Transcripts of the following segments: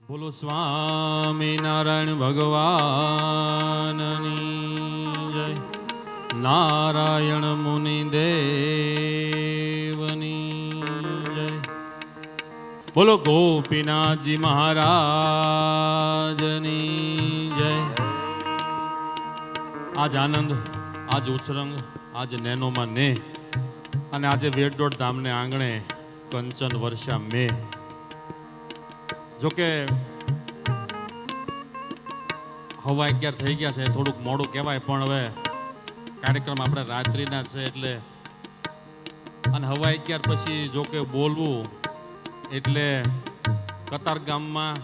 બોલો સ્વામી નારાયણ ભગવાનની જય. નારાયણ મુનિ દેવની જય. બોલો ગોપીનાથજી મહારાજની જય. આજ આનંદ, આજ ઉત્સરંગ, આજ નેનોમાં ને અને આજે વેડોડ ધામને આંગણે કંચન વર્ષા મે. જોકે હવા 11 થઈ ગયા છે, થોડુંક મોડું કહેવાય, પણ હવે કાર્યક્રમ આપણે રાત્રિના છે એટલે અને હવા 11 પછી જોકે બોલવું એટલે કતાર ગામમાં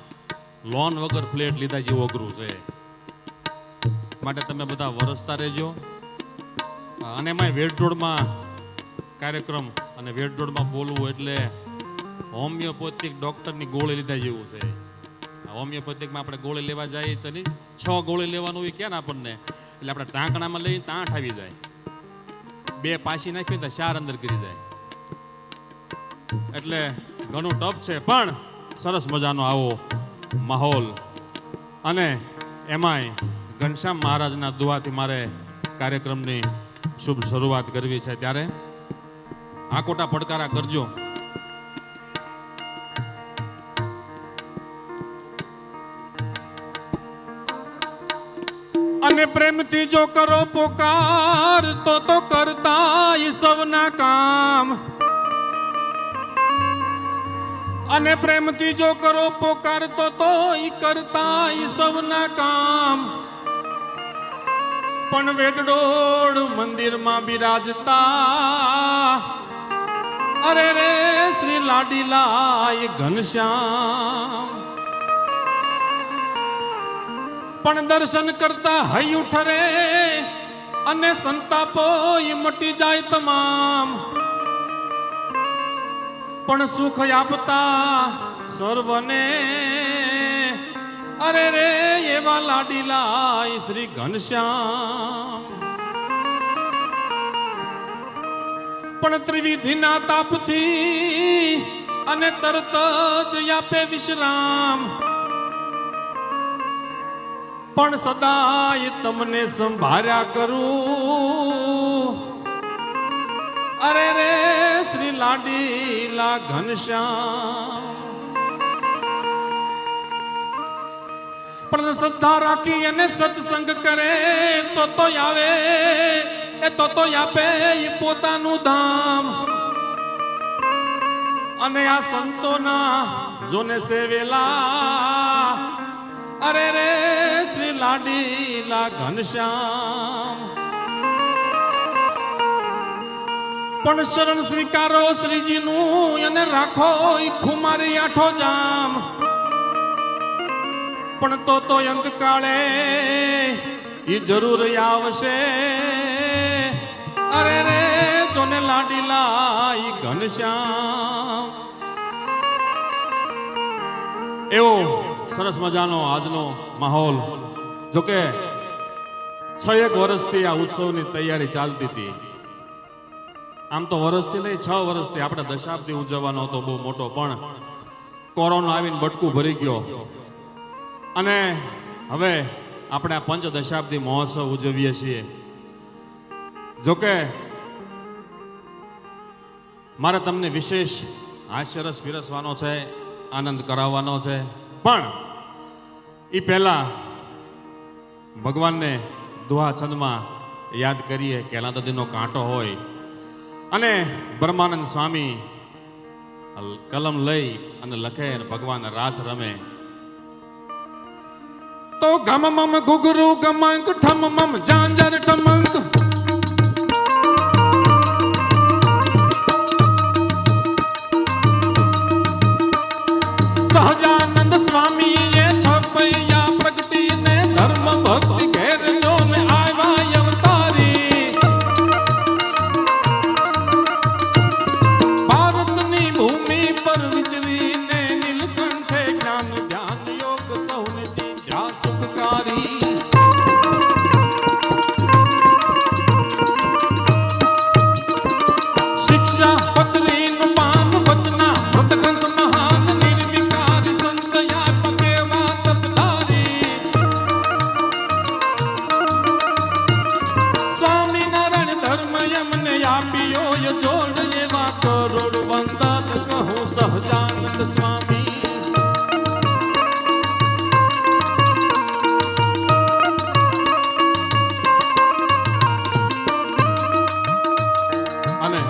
લોન વગર ફ્લેટ લીધા જેવું અઘરું છે. માટે તમે બધા વરસતા રહેજો. અને એમાંય વેડરોડમાં કાર્યક્રમ અને વેડરોડમાં બોલવું એટલે હોમિયોપેથિક ડૉક્ટરની ગોળી લીધા જેવું છે. હોમિયોપેથિકમાં આપણે ગોળી લેવા જઈએ તો નહીં, 6 ગોળી લેવાનું હોય ક્યાં આપણને, એટલે આપણે ટાંકણામાં લઈને 8 આવી જાય, 2 પાછી નાખી તો 4 અંદર કરી જાય. એટલે ઘણું ટફ છે, પણ સરસ મજાનો આવો માહોલ અને એમાંય ઘનશ્યામ મહારાજના દુઆથી મારે કાર્યક્રમની શુભ શરૂઆત કરવી છે. ત્યારે આકોટા પડકારા કરજો. અને પ્રેમથી જો કરો પોકાર તો કરતા ઈ સૌના કામ. અને પ્રેમથી જો કરો પોકાર તો ઈ કરતા ઈ સૌના કામ. પણ વેડડોળ મંદિરમાં બિરાજતા અરે રે શ્રી લાડીલા ઘનશ્યામ. પણ દર્શન કરતા હૈયું ઠરે અને સંતાપો મટી જાય તમામ. પણ સુખ આપતા સર્વને અરે રે એવા લાડીલા શ્રી ઘનશ્યામ. પણ ત્રિવિધિના તાપથી અને તરત જ આપે વિશ્રામ. પણ સદાય તમને સંભાળ્યા કરું અરે રે શ્રી લાડીલા ઘનશ્યામ. પણ શ્રદ્ધા રાખી અને સત્સંગ કરે તો આવે એ તો આપે પોતાનું ધામ. અને આ સંતોના જોને સેવેલા અરે રે શ્રી લાડીલા ઘનશ્યામ. પણ શરણ સ્વીકારો શ્રીજીનું અને રાખો ખુમારી આઠો જામ. પણ તો અંતકાળે ઈ જરૂર આવશે અરે રે જોને લાડીલા ઈ ઘનશ્યામ. એવો સરસ મજાનો આજનો માહોલ. જોકે 6 વર્ષથી આ ઉત્સવની તૈયારી ચાલતી હતી. આમ તો વર્ષથી નહીં, 6 વર્ષથી આપણે દશાબ્દી ઉજવવાનો હતો બહુ મોટો, પણ કોરોના આવીને બટકું ભરી ગયો અને હવે આપણે આ 5 દશાબ્દી મહોત્સવ ઉજવીએ છીએ. જોકે મારે તમને વિશેષ હાસ્યરસ પીરસવાનો છે, આનંદ કરાવવાનો છે, પણ એ પહેલા ભગવાનને દુહા છંદમાં યાદ કરીએ. કેલા નદીનો કાંટો હોય અને બ્રહ્માનંદ સ્વામી કલમ લઈ અને લખે અને ભગવાન રાસ રમે. તો ગમ મમ ઘુઘરુ ગમંક ઠમ મમ ઝાંઝર ઠમંક. સહજાનંદ સ્વામી એ છપૈયા પ્રગટીને ધર્મ ભક્તિ ઘેર જોને આવ્યા અવતારી. ભારતની ભૂમિ પર વિચરીને નીલકંઠે જ્ઞાન ધ્યાન યોગ સૌને જીવ્યા સુખકારી. જોડ એવા કરોડ વંદન કહું સહજાનંદ સ્વામી. અને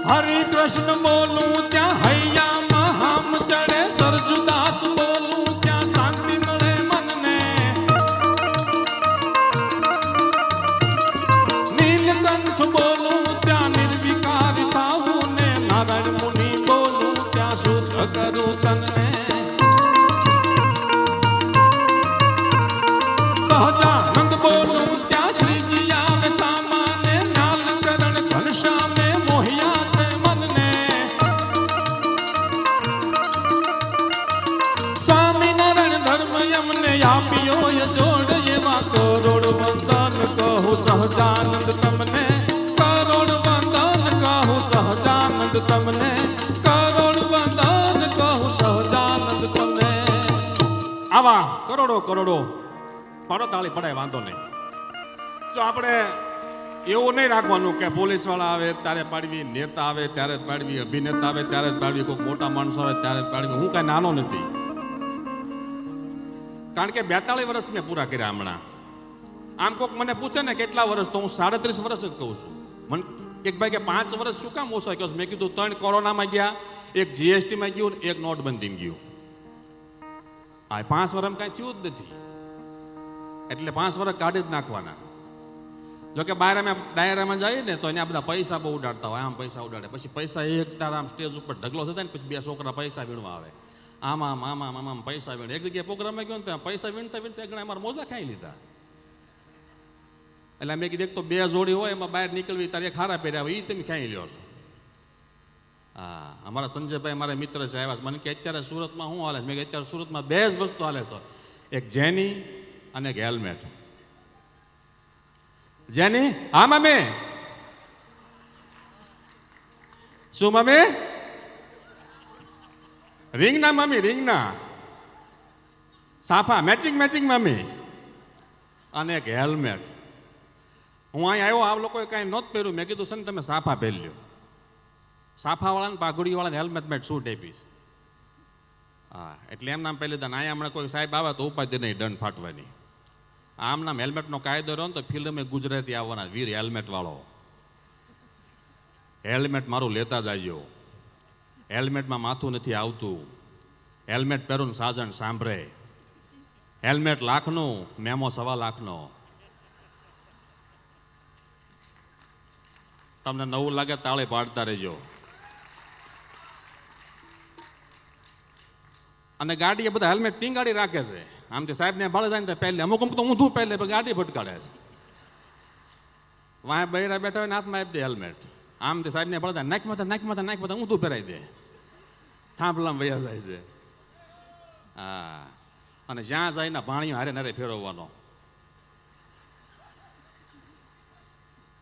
હરે કૃષ્ણ બોલું ત્યાં હૈયામાં હામ ચડે, સરજુદાસ બોલું ત્યાં શાંતિ મળે મનને, નીલકંઠ બોલું ત્યાં નિર્વિકાર થાવું ને, નારાયણ મુનિ બોલું ત્યાં શુદ્ધ કરું તનને. સહજાનંદ બોલું ત્યાં શ્રીજી આવે સામાને, નાલકરણ ઘનશ્યામે મોહિયા છે મનને. સ્વામિનારાયણ ધર્મ એમને આપ્યો એ જોડ એવા કરોડ વંદન કહું સહજાનંદ તમને, કરોડ વંદન કહું સહજાનંદ તમને, કરોડ વંદન કહું સહજાનંદ તમને. આવા કરોડો કરોડો પાડો તાળી પડાય વાંધો નહીં. જો આપણે એવું નહીં રાખવાનું કે પોલીસ વાળા આવે ત્યારે પાડવી, નેતા આવે ત્યારે જ પાડવી, અભિનેતા આવે ત્યારે જ પાડવી, કોઈ મોટા માણસો આવે ત્યારે જ પાડવી. હું કાંઈ નાનો નથી, કારણ કે 42 વર્ષ મેં પૂરા કર્યા હમણાં. આમ કોઈક મને પૂછે ને કેટલા વર્ષ, તો હું 37 વર્ષ જ કહું છું. મને એક ભાઈ કે 5 વર્ષ શું કામ ઓછા કહો? મેં કીધું 3 કોરોનામાં ગયા, એક જીએસટીમાં ગયું, એક નોટબંધીમાં ગયું. આ 5 વર્ષમાં કાંઈ થયું જ નથી, એટલે 5 વર્ષ કાઢી જ નાખવાના. જોકે બહાર અમે ડાયરામાં જઈએ ને તો અહીંયા બધા પૈસા બહુ ઉડાડતા હોય, આમ પૈસા ઉડાડે, પછી પૈસા એક તાર આમ સ્ટેજ ઉપર ઢગલો થતા ને પછી 2 છોકરા પૈસા વીણવા આવે, આમાં આમાં આમાં પૈસા વીણે. એક જગ્યાએ પ્રોગ્રામમાં ગયો ને ત્યાં પૈસા વીણતા વીણતા એક અમારા મોજા ખાઈ લીધા. એટલે મેં કીધું એક તો 2 જોડી હોય એમાં બહાર નીકળવી, તારે એક હારા પહેર્યા હોય એ તમે ખાઈ લ્યો છો. હા, અમારા સંજયભાઈ મારા મિત્ર છે, આવ્યા છે. મને કે અત્યારે સુરતમાં શું હાલે? મેં કે અત્યારે સુરતમાં 2 જ વસ્તુ હાલે છે, એક જેની અને એક હેલ્મેટ. જેની? હા મમ્મી. શું મમ્મી? રિંગના મમ્મી, રિંગના સાફા મેચિંગ મેચિંગ મમ્મી, અને એક હેલ્મેટ. હું અહીં આવ્યો, આ લોકોએ કાંઈ નહોતું પહેર્યું. મેં કીધું છે ને તમે સાફા પહેરી લ્યો. સાફાવાળાને પાઘડીવાળાને હેલ્મેટ મેટ શૂટ આપીશ. હા, એટલે એમ નામ પહેલી લીધા. અહીંયા હમણાં કોઈ સાહેબ આવે તો ઉપાધિ નહીં દંડ ફાટવાની. આમ નામ હેલ્મેટનો કાયદો રહ્યો ને તો ફિલ્મે ગુજરાતી આવવાના, વીર હેલ્મેટ વાળો. હેલ્મેટ મારું લેતા જાજો. હેલ્મેટમાં માથું નથી આવતું. હેલ્મેટ પહેરું સાજણ સાંભળે. હેલ્મેટ લાખનું, મેમો 1.25 લાખનો. તમને નવું લાગે તાળી પાડતા રહેજો. અને ગાડી એ બધા હેલ્મેટ ટીંગાડી રાખે છે. આમથી સાહેબને ભાડે જાય ને પહેલે અમુક અમુક તો ઊંધું પહેલે ગાડી ભટકાડે છે. વાંહે બૈરા બેઠા હોય ને હાથમાં આપી દે હેલ્મેટ. આમથી સાહેબને ભાડે નાખમાં ઊંધું પહેરાવી દે, થાંભલામાં વયા જાય છે. હા, અને જ્યાં જાય ને ભાણીઓ હારે નારે ફેરવવાનો.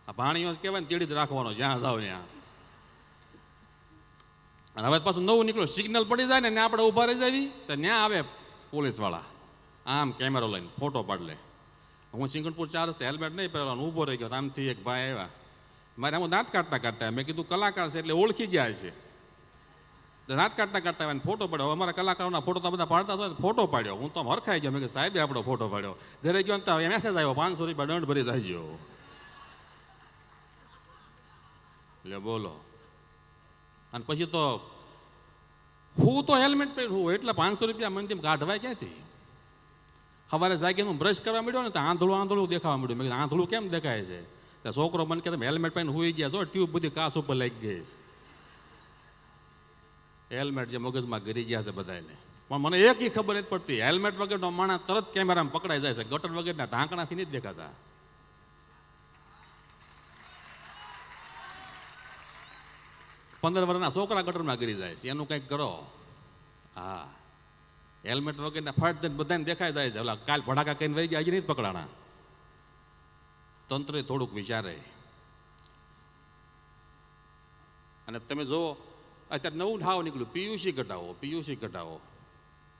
આ ભાણીઓ જ કહેવાય ને તેડી જ રાખવાનો જ્યાં જાવ ત્યાં. અને હવે પાછું નવું નીકળ્યું, સિગ્નલ પડી જાય ને આપણે ઊભા રહી જાવી તો ત્યાં આવે પોલીસવાળા, આમ કેમેરો લઈને ફોટો પાડી લે. હું સિંગણપુર 4 રસ્તે હેલ્મેટ નહીં પહેરવાનું ઊભો રહી ગયો. આમથી એક ભાઈ આવ્યા, મારે હું દાંત કાઢતા મેં કીધું કલાકાર છે એટલે ઓળખી ગયા છે. દાંત કાઢતા આવ્યા ફોટો પાડ્યો. અમારા કલાકારોના ફોટો તો બધા પાડતા હોય, ફોટો પાડ્યો. હું તો હરખાઈ ગયો. મેં કે સાહેબે આપણો ફોટો પાડ્યો. ઘરે ગયો ને તો મેસેજ આવ્યો 500 રૂપિયા દંડ ભરી જાય. એટલે બોલો. અને પછી તો હું તો હેલ્મેટ પહેરું એટલે 500 રૂપિયા મંદિર કાઢવાય ક્યાંથી? સવારે જાગીને હું બ્રશ કરવા માંડ્યો ને તો આંધળું દેખાવા માંડ્યું. મેં આંધળું કેમ દેખાય છે? ત્યાં છોકરો મને કે તમે હેલ્મેટ પહેરીને હોઈ ગયા તો ટ્યુબ બધી કાસ ઉપર લાગી ગઈ છે. હેલ્મેટ જે મગજમાં ગરી ગયા છે બધાને. પણ મને એક ખબર નથી પડતી, હેલ્મેટ વગરનો માણસ તરત કેમેરામાં પકડાઈ જાય છે. ગટર વગરના ઢાંકણાથી નથી દેખાતા. પંદર વર્ષના છોકરા ગટરમાં ગરી જાય છે. એનું કંઈક કરો. હા, હેલ્મેટ વગરના ફાટ દઈને બધાને દેખાઈ જાય છે. ઓલા કાલ ભડાકા કહીને વહી ગયા, હજી નહીં પકડાણા. તંત્રે થોડુંક વિચારે. અને તમે જુઓ અત્યારે નવું હાવ નીકળ્યું, પીયુસી કઢાવો.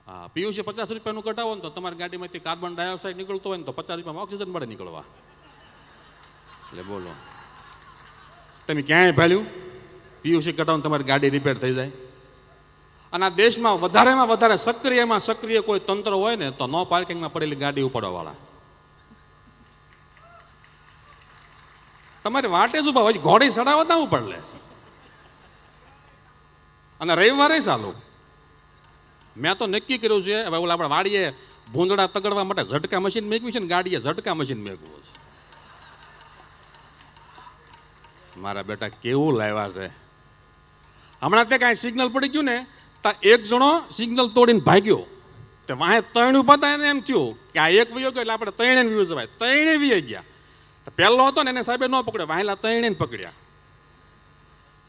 હા, પીયુસી 50 રૂપિયાનું કઢાવો ને તો તમારી ગાડીમાંથી કાર્બન ડાયોક્સાઇડ નીકળતો હોય ને તો 50 રૂપિયામાં ઓક્સિજન મળે નીકળવા. એટલે બોલો. તમે ક્યાંય ભાલ્યું પીયુસી કઢાવને તમારી ગાડી રિપેર થઈ જાય? અને આ દેશમાં વધારેમાં વધારે સક્રિયમાં સક્રિય કોઈ તંત્ર હોય ને તો નો પાર્કિંગમાં પડેલી ગાડી ઉપાડવાવાળા. તમારી વાટે જ ઉભા હોય, ઘોડી ચડાવવા ના ઉપાડ લે. અને રવિવારે ચાલુ. મેં તો નક્કી કર્યું છે હવે ઓલા આપણે વાડીએ ભૂંદડા તગડવા માટે ઝટકા મશીન મેકવ્યું છે ને ગાડીએ ઝટકા મશીન મેકવું છે. મારા બેટા કેવું લાવ્યા છે. હમણાં તે કાંઈ સિગ્નલ પડી ગયું ને તો એક જણો સિગ્નલ તોડીને ભાગ્યો. તે વાહે ત્રણ ઉભા હતા એને એમ થયું કે આ એક વયો ગયો એટલે આપણે ત્રણે વ્યૂ જવાય. ત્રણે વી ગયા. પહેલો હતો ને એને સાહેબે ન પકડ્યો, વાહેલા ત્રણે પકડ્યા.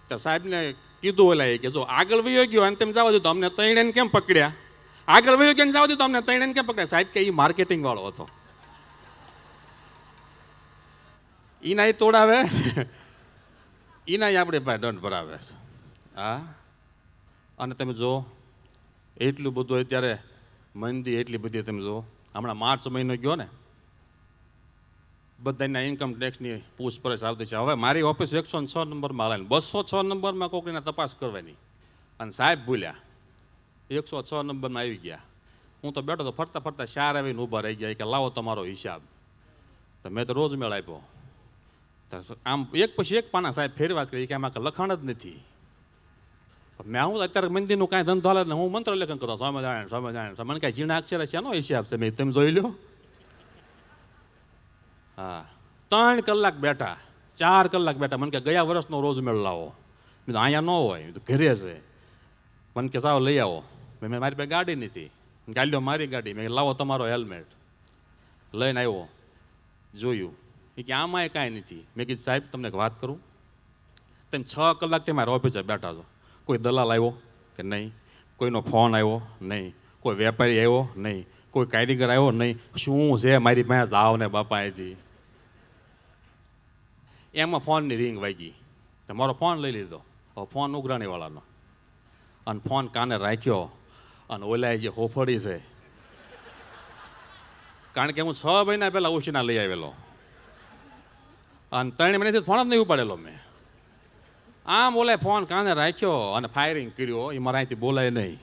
તો સાહેબને કીધું ઓલા કે જો આગળ વયો ગયો અને તેમ જવા દીધું, અમને ત્રણે કેમ પકડ્યા? આગળ વયો ગયો જવા દીધું, અમને ત્રણે કેમ પકડ્યા? સાહેબ કે એ માર્કેટિંગ વાળો હતો. ઈના એ તોડાવે, ઈના આપણે ભાઈ દંડ ભરાવે. હા, અને તમે જો એટલું બધું અત્યારે મંદી એટલી બધી તમે જો. હમણાં માર્ચ મહિનો ગયો ને, બધાના ઇન્કમ ટેક્સની પૂછપરછ આવતી છે. હવે મારી ઓફિસ 106 નંબરમાં આવે, 206 નંબરમાં કોઈકને તપાસ કરવાની. અને સાહેબ ભૂલ્યા 106 નંબરમાં આવી ગયા. હું તો બેઠો તો ફરતા ફરતા 4 આવીને ઊભા રહી ગયા કે લાવો તમારો હિસાબ. તો મેં તો રોજ મેળ આપ્યો. આમ એક પછી એક પાના સાહેબ ફેરવા કરી કે આમાં લખાણ જ નથી. મેં હું અત્યારે મંદિરનું કાંઈ ધંધો હાલે ને હું મંત્ર લેખન કરતો, સ્વામિનારાયણ મને કાંઈ ઝીણા અક્ષર છે, એનો હિસાબ છે. મેં તમે જોઈ લો. હા, 3 કલાક બેઠા, 4 કલાક બેઠા. મને કે ગયા વર્ષનો રોજ મેળ લાવો. મેં તો અહીંયા ન હોય, તો ઘરે છે. મને કે સાવ લઈ આવો. મેં મારી પાસે ગાડી નથી, ગાડીઓ મારી ગાડી. મેં લાવો તમારો હેલ્મેટ. લઈને આવ્યો, જોયું એ કે આમાંય કાંઈ નથી. મેં કીધું સાહેબ તમને એક વાત કરું, તમે 6 કલાકથી મારા ઓફિસે બેઠા છો, કોઈ દલાલ આવ્યો કે નહીં? કોઈનો ફોન આવ્યો નહીં? કોઈ વેપારી આવ્યો નહીં? કોઈ કારીગર આવ્યો નહીં? શું છે મારી પાસે જાવ ને બાપા એથી. એમાં ફોનની રિંગ વાગી. તો મારો ફોન લઈ લીધો. ફોન ઉઘરાણીવાળાનો. અને ફોન કાને રાખ્યો. અને ઓલાએ જે હોફળી છે, કારણ કે હું 6 મહિના પહેલાં ઉશીના લઈ આવેલો અને 3 મહિનાથી ફોન જ નહીં ઉપાડેલો મેં. આમ ઓલાએ ફોન કાને રાખ્યો અને ફાયરિંગ કર્યો. એ મારા અહીંથી બોલાય નહીં.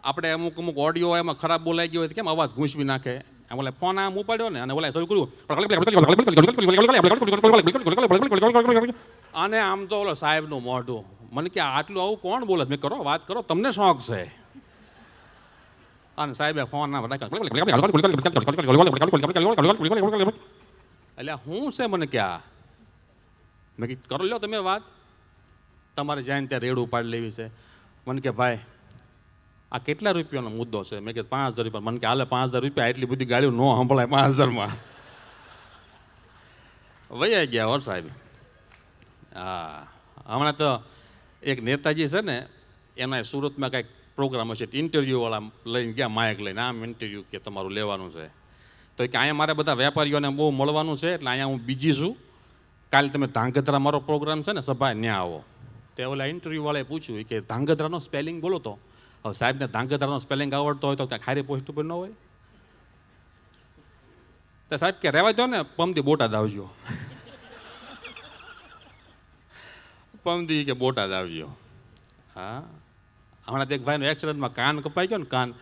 આપણે અમુક ઓડિયો એમાં ખરાબ બોલાઈ ગયો હોય કેમ અવાજ ગૂંચવી નાખે. ઓલા ફોન આમ ઉપાડ્યો ને અને ઓલા શરૂ કર્યું અને આમ તો ઓલો સાહેબનું મોઢું. મને કે આટલું આવું કોણ બોલે? મેં કરો વાત કરો, તમને શોખ છે. અને સાહેબે ફોન ના એટલે હું છે મને ક્યાં? મેં કીધું કરો લો તમે વાત, તમારે જાય ત્યાં રેડ ઉપાડી લેવી છે. મને કે ભાઈ આ કેટલા રૂપિયાનો મુદ્દો છે? મેં કીધું 5000 રૂપિયા. મને કે હાલે 5000 રૂપિયા, એટલી બધી ગાડીઓ ન સંભળાય 5000માં. વૈયા ગયા હોર સાહેબ. હા, હમણાં તો એક નેતાજી છે ને, એના સુરતમાં કાંઈક પ્રોગ્રામ હશે, ઇન્ટરવ્યૂવાળા લઈને ગયા માયક લઈને, આમ ઇન્ટરવ્યૂ કે તમારું લેવાનું છે. તો કે અહીંયા મારે બધા વેપારીઓને બહુ મળવાનું છે, એટલે અહીંયા હું બીજી છું. કાલે તમે ધાંગધ્રા મારો પ્રોગ્રામ છે ને સભા, ત્યાં આવો. તે ઓલા ઇન્ટરવ્યૂવાળાએ પૂછ્યું કે ધાંગધ્રાનો સ્પેલિંગ બોલો તો. હવે સાહેબને ધાંગધ્રાનો સ્પેલિંગ આવડતો હોય તો ત્યાં ખારી પોસ્ટ ઉપર ન હોય. તો સાહેબ કે રહેવા દો ને, પમદી બોટાદ આવજો. પમદી કે બોટાદ આવજો. હા, હમણાં એક ભાઈનો એક્સિડન્ટમાં કાન કપાઈ ગયો ને, કાન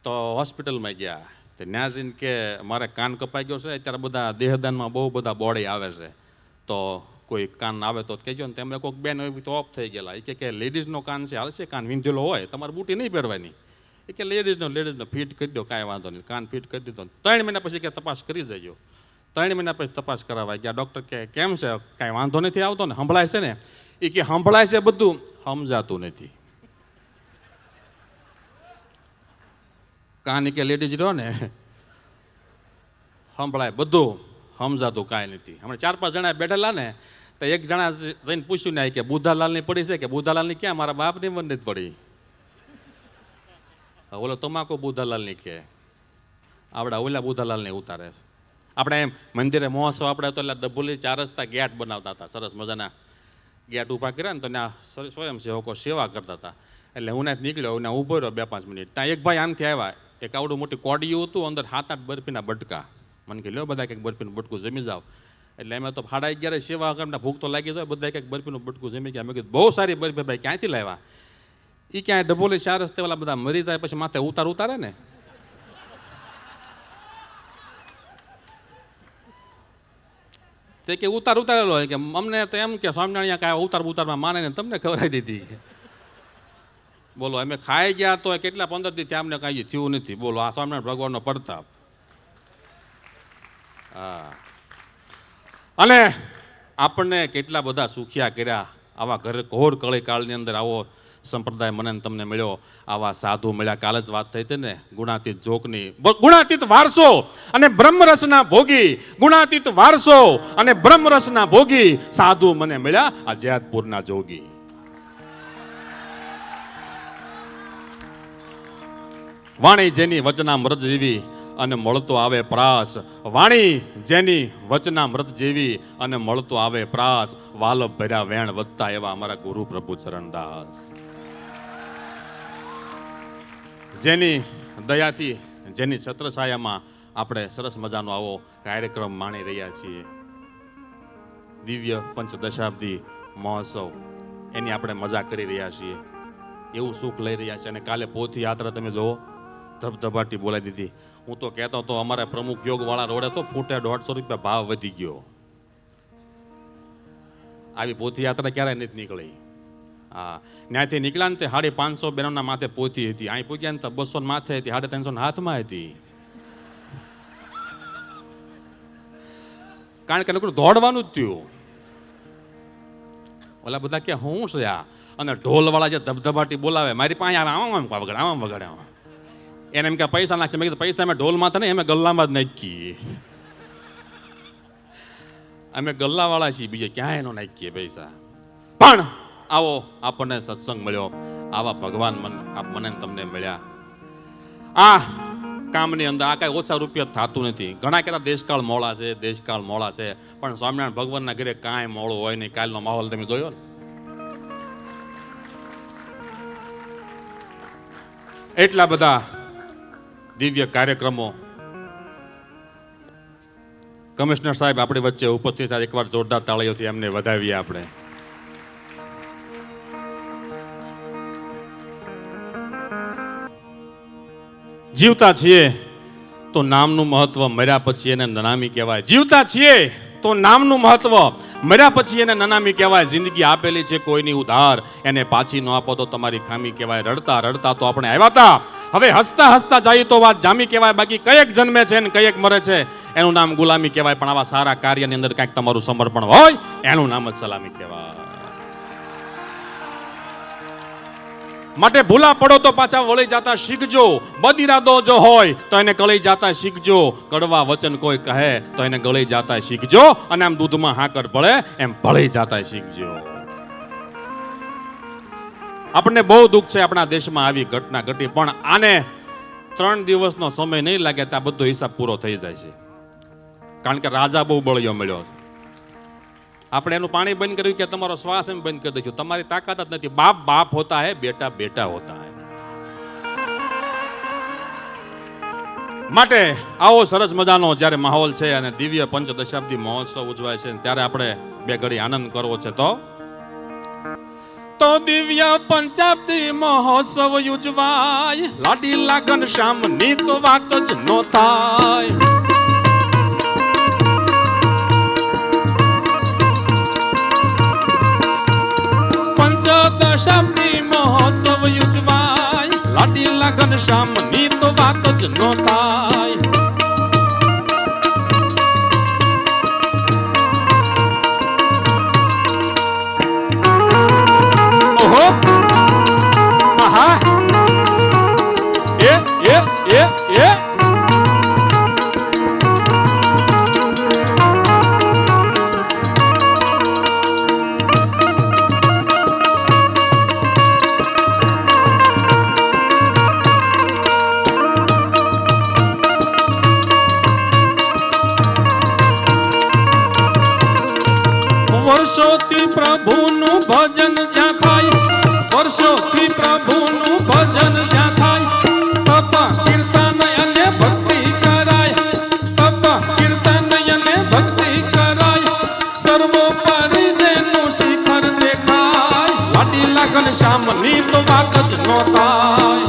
તો હોસ્પિટલમાં ગયા. તો ત્યાં જઈને કે મારે કાન કપાઈ ગયો છે. અત્યારે બધા દેહદાનમાં બહુ બધા બોડી આવે છે, તો કોઈ કાન આવે તો કહેજો ને. તેમ કોઈક બેન તો ઓફ થઈ ગયેલા. એ કે લેડીઝનો કાન છે, હાલ છે, કાન વિંધેલો હોય, તમારે બુટી નહીં પહેરવાની. એ કે લેડીઝનો ફિટ કરી દો, કાંઈ વાંધો નહીં. કાન ફિટ કરી દીધો. 3 મહિના પછી કે તપાસ કરી દેજો. 3 મહિના પછી તપાસ કરાવવા ગયા. ડૉક્ટર કે કેમ છે, કાંઈ વાંધો નથી આવતો ને? સંભળાય છે ને? એ કે સંભળાય છે, બધું સમજાતું નથી. કાન કે લેડીઝ રહ્યો ને, સંભળાય બધું, સમજાતું કાંઈ નથી. હમણાં 4-5 જણા બેઠેલા ને, તો એક જણા જઈને પૂછ્યું ને કે બુધાલાલની પડી છે? કે બુધાલાલની ક્યાં, મારા બાપની મને જ પડી. ઓલો તમાકુ બુધાલાલની કે આવડા ઓલા બુધાલાલને ઉતારે છે. આપણે એમ મંદિરે મહોત્સવ આપણે તો એટલે ડબુલી 4 રસ્તા ગેટ બનાવતા હતા, સરસ મજાના ગેટ ઊભા કર્યા ને, તો ત્યાં સ્વયંસેવકો સેવા કરતા હતા. એટલે હું ત્યાં નીકળ્યો, ત્યાં ઊભો રહ્યો 2-5 મિનિટ. ત્યાં એક ભાઈ આમથી આવ્યા, એક આવડું મોટી કોડિયું હતું, અંદર 7-8 બરફીના બટકા. મને કે લ્યો બધા કંઈક બરફીનું બટકું જમી જાવ. એટલે અમે તો 11:30 સેવા કરીને ભૂખ તો લાગી જાય, બધા કંઈક બરફીનું બટકું જમી ગયા. મેં કીધું બહુ સારી બરફી ભાઈ, ક્યાંથી લાવ્યા? એ ક્યાંય ડભોલી 4 રસ્તે વાળા બધા મરી જાય પછી માથે ઉતારે ને. તે કે ઉતારેલો હોય કે અમને તો એમ કે સ્વામિનારાયણ કાંઈ ઉતારમાં માને ને તમને ખવડાવી દીધી. બોલો અમે ખાઈ ગયા તો કેટલા 15 દી ત્યાં અમને કાંઈ થયું નથી. બોલો આ સ્વામિનારાયણ ભગવાનનો પ્રતાપ. હા, અને આપણને કેટલા બધા સુખિયા કર્યા. આવા ઘરે ઘોર કળી કાળની અંદર આવો સંપ્રદાય મને તમને મળ્યો, આવા સાધુ મળ્યા. કાલે જ વાત થઈ હતી ને ગુણાતીત જોગની. ગુણાતીત વારસો અને બ્રહ્મરસના ભોગી, ગુણાતીત વારસો અને બ્રહ્મરસના ભોગી સાધુ મને મળ્યા આ જયતપુરના જોગી. વાણી જેની વચના મૃત જેવી અને મળતો આવે પ્રાસ, વાણી જેની વચના મૃત જેવી અને મળતો આવે પ્રાસ, વાલભ ભર્યા વેણ વધતા એવા અમારા ગુરુ પ્રભુ ચરણદાસ. જેની દયાથી, જેની છત્રછાયામાં આપણે સરસ મજાનો આવો કાર્યક્રમ માણી રહ્યા છીએ. દિવ્ય પંચદશાબ્દી મહોત્સવ, એની આપણે મજા કરી રહ્યા છીએ, એવું સુખ લઈ રહ્યા છીએ. અને કાલે પોથી યાત્રા તમે જુઓ, ધબધબાટી બોલાવી દીધી. હું તો કહેતો હતો અમારા પ્રમુખ યોગવાળા રોડે તો ફૂટે 150 રૂપિયા ભાવ વધી ગયો. આવી પોથી યાત્રા ક્યારે નથી નીકળી. હા, ત્યાંથી નીકળ્યા ને તે 550 બહેનોના માથે પોથી હતી. અહીં પૂગ્યા ને તો 200 માથે હતી, 350 હાથમાં હતી. કારણ કે લોકો દોડવાનું જ થયું. ઓલા બધા કે હું છે આ, અને ઢોલ વાળા જે ધબધબાટી બોલાવે મારી પાસે આવે, આમ વગાડે એને એમ કે પૈસા નાખશે. મેં કીધું પૈસા અમે ઢોલમાં થાય ને અમે ગલ્લામાં જ નાખીએ. અમે ગલ્લાવાળા છીએ, બીજે ક્યાંય નો નાખીએ પૈસા. પણ આવો આપણને સત્સંગ મળ્યો, આવા ભગવાન મને તમને મળ્યા. આ કામની અંદર આ કાંઈ ઓછા રૂપિયા થતું નથી. ઘણા કહેતા દેશકાળ મોળા છે, દેશકાળ મોળા છે, પણ સ્વામિનારાયણ ભગવાનના ઘરે કાંઈ મોળું હોય નહીં. કાલનો માહોલ તમે જોયો ને, એટલા બધા દિવ્ય કાર્યક્રમો. કમિશનર સાહેબ આપણી વચ્ચે ઉપસ્થિત થાય, એકવાર જોરદાર તાળીઓથી એમને વધાવીએ આપણે. જીવતા છીએ તો નામનું મહત્વ, મર્યા પછી એને નનામી કહેવાય. જીવતા છીએ તો નામનું મહત્વ, મર્યા પછી એને નનામી કહેવાય. જિંદગી આપેલી છે કોઈની ઉધાર, એને પાછી ન આપો તો તમારી ખામી કહેવાય. રડતા રડતા તો આપણે આવ્યા હતા, હવે હસતા હસતા જઈએ તો વાત જામી કહેવાય. બાકી કયેક જન્મે છે ને કયેક મરે છે એનું નામ ગુલામી કહેવાય. પણ આવા સારા કાર્યની અંદર કાંઈક તમારું સમર્પણ હોય એનું નામ જ સલામી કહેવાય. માટે ભૂલા પડો તો પાછા વળી જતા શીખજો. બદઈરાદો જો હોય તો એને ગળી જતા શીખજો. કડવા વચન કોઈ કહે તો એને ગળી જતા શીખજો. અને આમ દૂધમાં હાકર ભળે એમ ભળી જતા શીખજો. આપણને બહુ દુઃખ છે આપણા દેશમાં આવી ઘટના ઘટી, પણ આને 3 દિવસનો સમય નહીં લાગે ત્યાં બધો હિસાબ પૂરો થઈ જાય છે. કારણ કે રાજા બહુ બળિયો મળ્યો છે. આપણે એનું પાણી બંધ કર્યું કે તમારો શ્વાસ એમ બંધ કરી દઈશું. તમારી તાકાત જ નથી. બાપ બાપ હોતા હે, બેટા બેટા હોતા હે. માટે આવો સરસ મજાનો જ્યારે માહોલ છે અને દિવ્ય પંચદશાબ્દી મહોત્સવ ઉજવાય છે, ત્યારે આપણે 2 ઘડી આનંદ કરવો છે. તો દિવ્ય પંચાબ્દી મહોત્સવ ઉજવાય, લાડી લાગન શામની તો વાત જ નો થાય. પંચદશાબ્દી મહોત્સવ ઉજવાય, લાડી લાગન શામની તો વાત જ નો થાય. વર્ષોથી પ્રભુનું ભજન જ્યાં થાય, વર્ષોથી પ્રભુનું ભજન જ્યાં થાય, તપ કીર્તન અને ભક્તિ કરાય, તપ કીર્તન અને ભક્તિ કરાય. ઘનશ્યામની તો વાત જ ન થાય.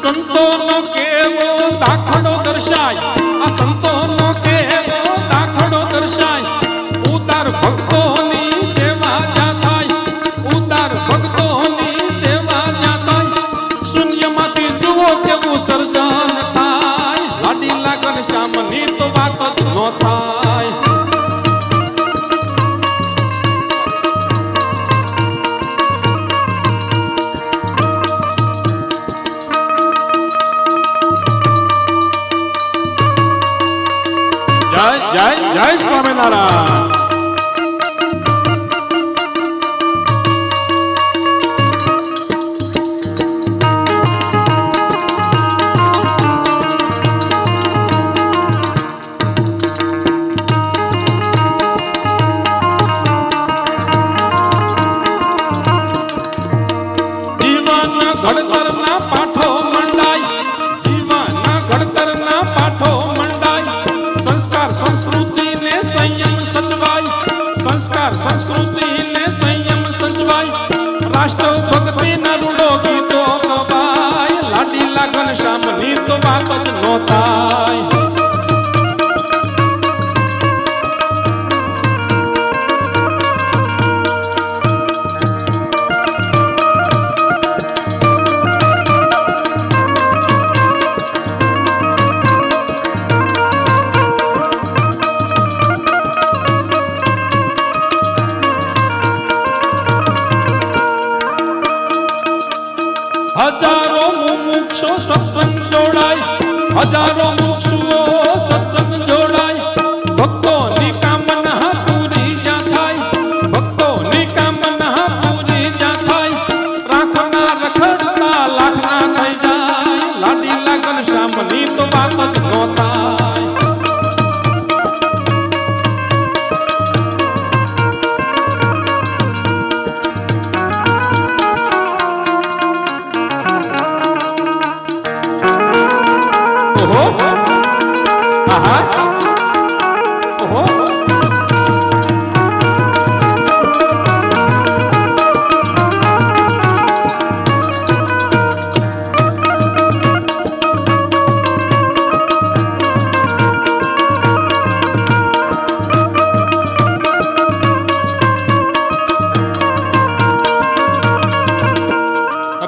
સંતોનો કેવો દાખલો દર્શાય, આ સંતોનો કેવો દાખલો દર્શાય. ઉદાર ભક્તોની સેવા જ્યાં થાય, ઉદાર ભક્તોની સેવા જ્યાં થાય. શૂન્યમાંથી જુઓ કેવું સર્જન થાય. લાડીલા ઘનશ્યામની તો વાત જ ન થાય. જય જય સ્વામિનારાયણ. જીવન ઘડતરના પાઠો મંડાય, જીવન ઘડતરના પાઠો મંડાય. સંસ્કૃતિને સંયમ સચવાય, સંસ્કાર સંસ્કૃતિને સંયમ સચવાય. રાષ્ટ્ર ભક્તિના રૂડો ગીતો ગવાય. લાડીલા ઘનશ્યામની તો વાત જ ન થાય. હજારો મુમુક્ષો સત્સંગ જોડાય, હજારો મુક્ષુઓ સત્સંગ જોડાય. ભક્તોની કામના પૂરી જ્યાં થાય, ભક્તોની કામના પૂરી જ્યાં થાય. રાખના રખડતા લાખના થઈ જાય. લાડીલા ઘનશ્યામની તો વાત જ ન થાય.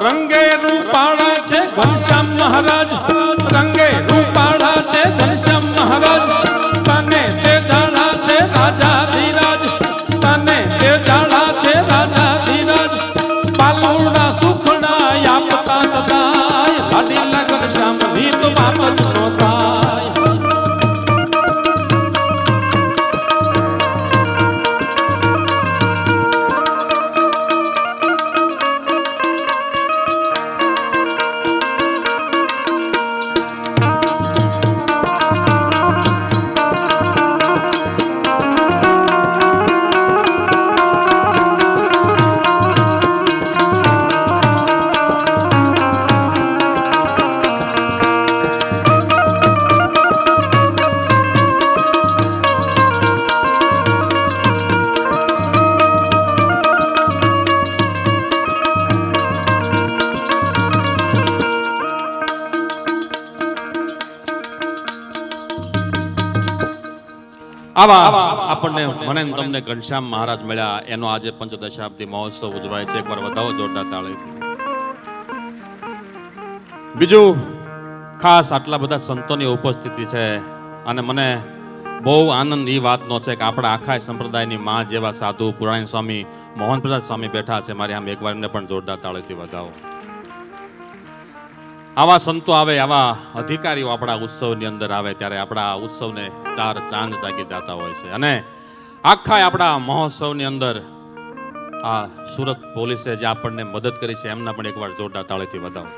રંગે રૂપાળા છે ઘનશ્યામ મહારાજ, રંગે રૂપાળા છે ઘનશ્યામ મહારાજ. તને તે જાળા છે રાજા ધીરાજ, તને તે જાળા છે રાજા ધીરાજ. પાલુડા સુખડા આપતા સદાય. લાડીલા ઘનશ્યામની તો વાત જ ન થાય. આવા આપણને મને તમને ઘનશ્યામ મહારાજ મળ્યા. એનો આજે પંચદશાબ્દી મહોત્સવ ઉજવાય છે. એકવાર વધાવો જોરદાર તાળીથી. બીજું ખાસ આટલા બધા સંતોની ઉપસ્થિતિ છે અને મને બહુ આનંદ એ વાતનો છે કે આપણા આખા સંપ્રદાયની માં જેવા સાધુ પુરાણી સ્વામી મોહન પ્રસાદ સ્વામી બેઠા છે મારી આમ. એકવાર એમને પણ જોરદાર તાળીથી વધાવો. આવા સંતો આવે, આવા અધિકારીઓ આપણા ઉત્સવની અંદર આવે ત્યારે આપણા ઉત્સવને ચાર ચાંદ જાગી જતા હોય છે. અને આખા આપણા મહોત્સવની અંદર આ સુરત પોલીસે જે આપણને મદદ કરી છે એમના પણ એકવાર જોરદાર તાળીથી વધાવો.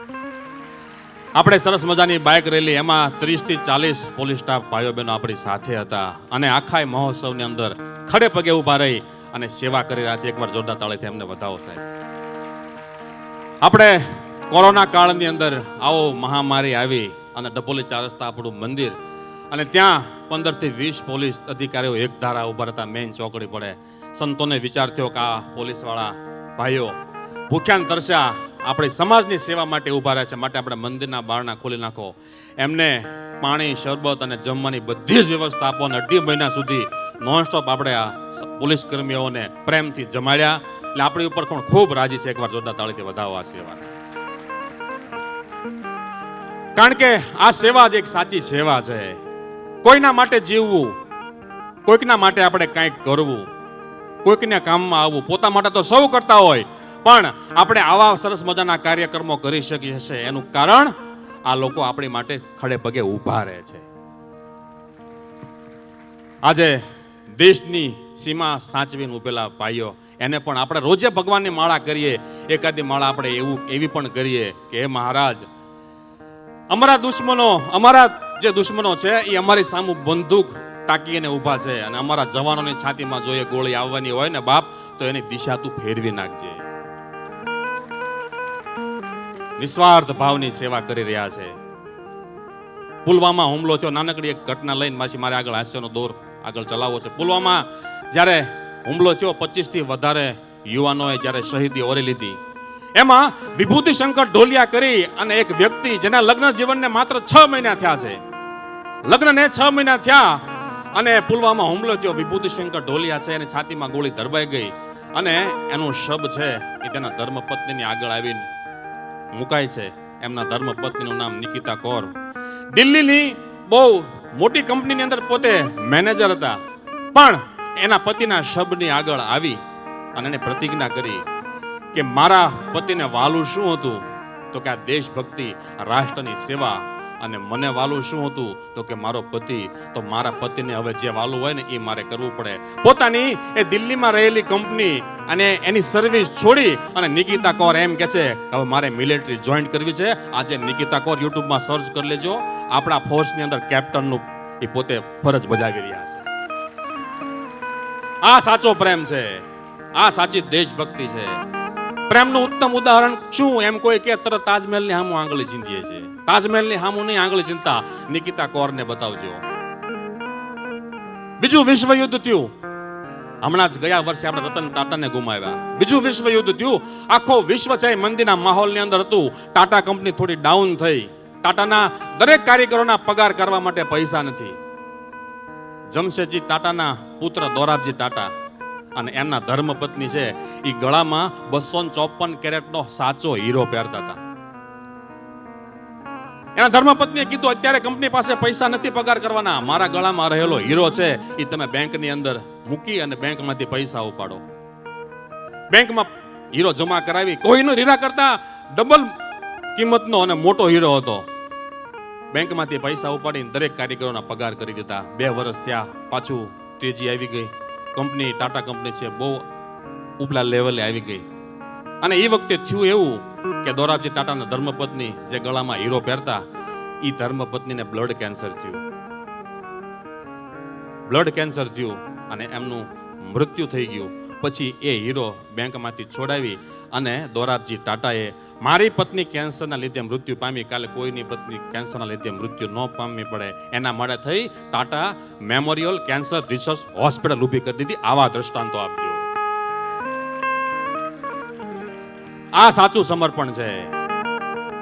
આપણે સરસ મજાની બાઇક રેલી, એમાં 30 થી 40 પોલીસ સ્ટાફ ભાઈઓ બહેનો આપણી સાથે હતા અને આખા મહોત્સવની અંદર ખડે પગે ઊભા રહી અને સેવા કરી રહ્યા છે. એકવાર જોરદાર તાળીથી એમને વધાવો સાહેબ. આપણે કોરોના કાળની અંદર આવો મહામારી આવી અને ડભોલી 4 રસ્તા આપણું મંદિર, અને ત્યાં 15 થી 20 પોલીસ અધિકારીઓ એક ધારા ઊભા હતા મેઇન ચોકડી પડે. સંતોને વિચાર થયો કે આ પોલીસવાળા ભાઈઓ ભૂખ્યા ને તરસ્યા આપણી સમાજની સેવા માટે ઊભા રહ્યા છે, માટે આપણે મંદિરના બારણા ખોલી નાખો. એમને પાણી, શરબત અને જમવાની બધી જ વ્યવસ્થા આપો અને 2.5 મહિના સુધી નોનસ્ટોપ આપણે આ પોલીસ કર્મીઓને પ્રેમથી જમાડ્યા. એટલે આપણી ઉપર પણ ખૂબ રાજી છે. એકવાર જોરદાર તાળીથી વધાવો આ સેવા. કારણ કે આ સેવા જ એક સાચી સેવા છે. કોઈના માટે જીવવું, કોઈકના માટે આપણે કંઈક કરવું, કોઈકના કામમાં આવવું. પોતા માટે તો સૌ કરતા હોય, પણ આપણે આવા સરસ મજાના કાર્યક્રમો કરી શકીએ છીએ એનું કારણ આ લોકો આપણી માટે ખડે પગે ઊભા રહે છે. આજે દેશની સીમા સાચવીને ઉભેલા ભાઈઓ, એને પણ આપણે રોજે ભગવાનની માળા કરીએ, એકાદી માળા આપણે એવી પણ કરીએ કે હે મહારાજ, અમારા જે દુશ્મનો છે એ અમારી સામે બંદૂક તાકીને ઊભા છે અને અમારા જવાનોની છાતીમાં જોઈએ ગોળી આવવાની હોય ને બાપ, તો એની દિશા તું ફેરવી નાખજે. નિસ્વાર્થ ભાવની સેવા કરી રહ્યા છે. પુલવામા હુમલો થયો, નાનકડી એક ઘટના લઈને પાછી મારે આગળ હાસ્યનો દોર આગળ ચલાવવો છે. પુલવામા જ્યારે હુમલો થયો, 25 થી વધારે યુવાનોએ જ્યારે શહીદી ઓરી લીધી, એમાં વિભૂતિ શંકર ઢોલિયા કરી અને એક વ્યક્તિ જેના લગ્ન જીવનને માત્ર 6 મહિના થયા છે, લગ્નને 6 મહિના થયા અને પુલવામા હુમલો થયો. વિભૂતિ શંકર ઢોલિયા છે, એની છાતીમાં ગોળી ધરબાઈ ગઈ અને એનું શબ છે એ તેના ધર્મપત્નીની આગળ આવીને મુકાય છે. એમના ધર્મપત્નીનું નામ નિકિતા કૌર. દિલ્હીની બહુ મોટી કંપનીની અંદર પોતે મેનેજર હતા, પણ એના પતિના શબની આગળ આવી અને એને પ્રતિજ્ઞા કરી કે મારા પતિને વાલું શું હતું, તો કે આ દેશભક્તિ, રાષ્ટ્રની સેવા. અને મને વાલું શું હતું, તો કે મારો પતિ. તો મારા પતિને હવે જે વાલું હોય ને એ મારે કરવું પડે. પોતાની એ દિલ્હીમાં રહેલી કંપની અને એની સર્વિસ છોડી અને નિકિતા કૌર એમ કે છે હવે મારે મિલિટરી જોઈન્ટ કરવી છે. આજે નિકિતા કૌર યુટ્યુબમાં સર્ચ કરી લેજો, આપણા ફોર્સની અંદર કેપ્ટનનું એ પોતે ફરજ બજાવી રહ્યા છે. આ સાચો પ્રેમ છે, આ સાચી દેશભક્તિ છે. પ્રેમનું ઉત્તમ ઉદાહરણ શું? એમ કોઈ કે તરત તાજમહેલની સામું આંગળી ચીંધીએ છે. તાજમહેલની સામું નહીં આંગળી ચિંતા, નિકિતા કૌરને બતાવજો. બીજું વિશ્વયુદ્ધ થયું, હમણાં જ ગયા વર્ષે આપણે રતન ટાટાને ગુમાવ્યા. બીજું વિશ્વયુદ્ધ થયું, આખો વિશ્વ છે મંદીના માહોલની અંદર હતું. ટાટા કંપની થોડી ડાઉન થઈ. ટાટાના દરેક કારીગરોના પગાર કરવા માટે પૈસા નથી. જમશેદજી ટાટાના પુત્ર દોરાબજી ટાટા અને એમના ધર્મપત્ની છે એ ગળામાં 254 કેરેટનો સાચો હીરો પહેરતા હતા. એના ધર્મપત્નીએ કીધું અત્યારે કંપની પાસે પૈસા નથી પગાર કરવાના, મારા ગળામાં રહેલો હીરો છે એ તમે બેંકની અંદર મૂકી અને બેંકમાંથી પૈસા ઉપાડો. બેંકમાં હીરો જમા કરાવી, કોઈનું હીરા કરતા ડબલ કિંમતનો અને મોટો હીરો હતો. બેંકમાંથી પૈસા ઉપાડીને દરેક કારીગરોના પગાર કરી દીધા. 2 વર્ષ થયા, પાછું તેજી આવી ગઈ. કંપની ટાટા કંપની છે બહુ ઉપલા લેવલે આવી ગઈ. અને એ વખતે થયું એવું કે દોરાબજી ટાટાના ધર્મપત્ની જે ગળામાં હીરો પહેરતા, એ ધર્મપત્નીને બ્લડ કેન્સર થયું. બ્લડ કેન્સર થયું અને એમનું મૃત્યુ થઈ ગયું. પછી એ હીરો બેંકમાંથી છોડાવી અને દોરાબજી ટાટાએ મારી પત્ની કેન્સરના લીધે મૃત્યુ પામી, કાલે કોઈની પત્ની કેન્સરના લીધે મૃત્યુ ન પામવી પડે એના માટે થઈ Tata memorial cancer research hospital ઊભી કરી દીધી. આવા દ્રષ્ટાંતો આપજો. આ સાચું સમર્પણ છે.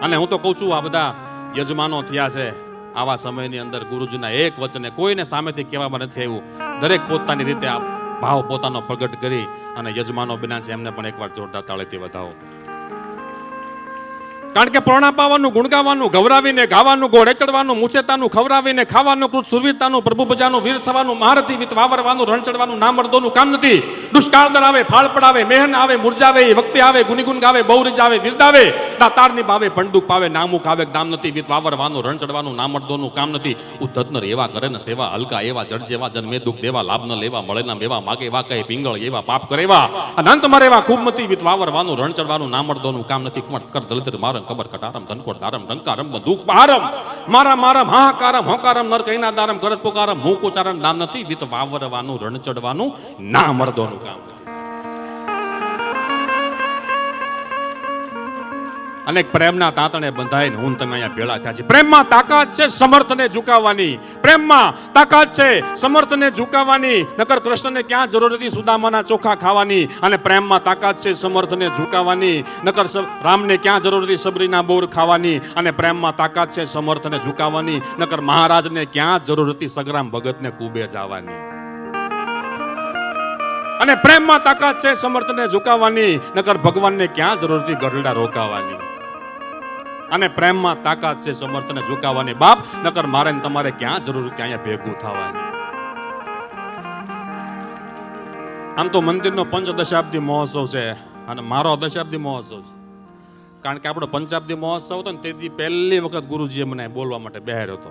અને હું તો કહું છું, આ બધા યજમાનો થયા છે આવા સમયની અંદર ગુરુજીના એક વચને કોઈને સામેથી કહેવામાં નથી આવ્યું. દરેક પોતાની રીતે આ ભાવ પોતાનો પ્રગટ કરી અને યજમાનો બન્યા છે, એમને પણ એકવાર જોરદાર તાળીથી વધાવો. કારણ કે પ્રણા પાવાનું, ગુણ ગાવાનું, ગૌરાવીને ગાવાનું, ગોળે ચડવાનું, મુચેતાનું, ખવરાવીને ખાવાનું, કૃત સુરવીરતાનું, પ્રભુ ભજાનું, વીર થવાનું, મહારથી વિત વાવરવાનું, રણ ચડવાનું, નામ મર્દોનું કામ નથી. દુષ્કાળ દર આવે, ફાળ પડાવે, મેહન આવે, મુરજાવે, વખતે આવે, ગુનિગુન ગાવે, બહુરીજ આવે, બિરદાવે, દાતારની બાવે, પંડુક પાવે, નામુક આવે, દામ નથી, વિત વાવરવાનું, રણ ચડવાનું, નામ મર્દોનું કામ નથી. ઉદ્ધતનર એવા કરે ને સેવા, હલકા એવા, જડ જેવા, જન્મે દુઃખ દેવા, લાભ ન લેવા, મળે ના મેવા, માગે વાકે પિંગળ એવા, પાપ કરેવા, અનંત મરેવા, ખૂબ મતી, વિત વાવરવાનું, રણ ચડવાનું, નામ મર્દોનું કામ નથી. કમર કર દલિત મારમ કબર કટારમ ધનકોટ દારમ ડંકારમ બંદૂક બહારમ મારા મારમ હાહાકારમ હોકારમ નર કઈના દારમ કરત પોકારમ હું કોચારમ નામ નથી. વિત વાવરવાનું, રણ ચડવાનું, ના મર્દોનું કામ નથી. અનેક પ્રેમના તાતણે બંધાઈને હું તમે અહીંયા ભેળા થયા છે. પ્રેમમાં તાકાત છે સમર્થને ઝુકાવવાની, પ્રેમમાં તાકાત છે સમર્થને ઝુકાવવાની. નકર કૃષ્ણને ક્યાં જરૂર હતી સુદામાના ચોખા ખાવાની, અને પ્રેમમાં તાકાત છે સમર્થને ઝુકાવવાની. નકર રામને ક્યાં જરૂર હતી સબરીના બોર ખાવાની, અને પ્રેમમાં તાકાત છે સમર્થને ઝુકાવવાની. નકર મહારાજને ક્યાં જરૂર હતી સગ્રામ ભગતને કુબે જવાની. અને પ્રેમમાં તાકાત છે સમર્થને ઝુકાવવાની. નકર ભગવાનને ક્યાં જરૂર હતી ગઢડા રોકાવાની. અને પ્રેમમાં તાકાત છે સમર્થને ઝુકાવવાની બાપ, નકર મારે ને તમારે ક્યાં જરૂર છે અહીંયા ભેગું થવાની. આમ તો મંદિરનો પંચદશાબ્દી મહોત્સવ છે અને મારો દશાબ્દી મહોત્સવ છે. કારણ કે આપણો પંચાબ્દી મહોત્સવ હતો ને તેથી પહેલી વખત ગુરુજીએ મને બોલવા માટે બેહાર્યો હતો,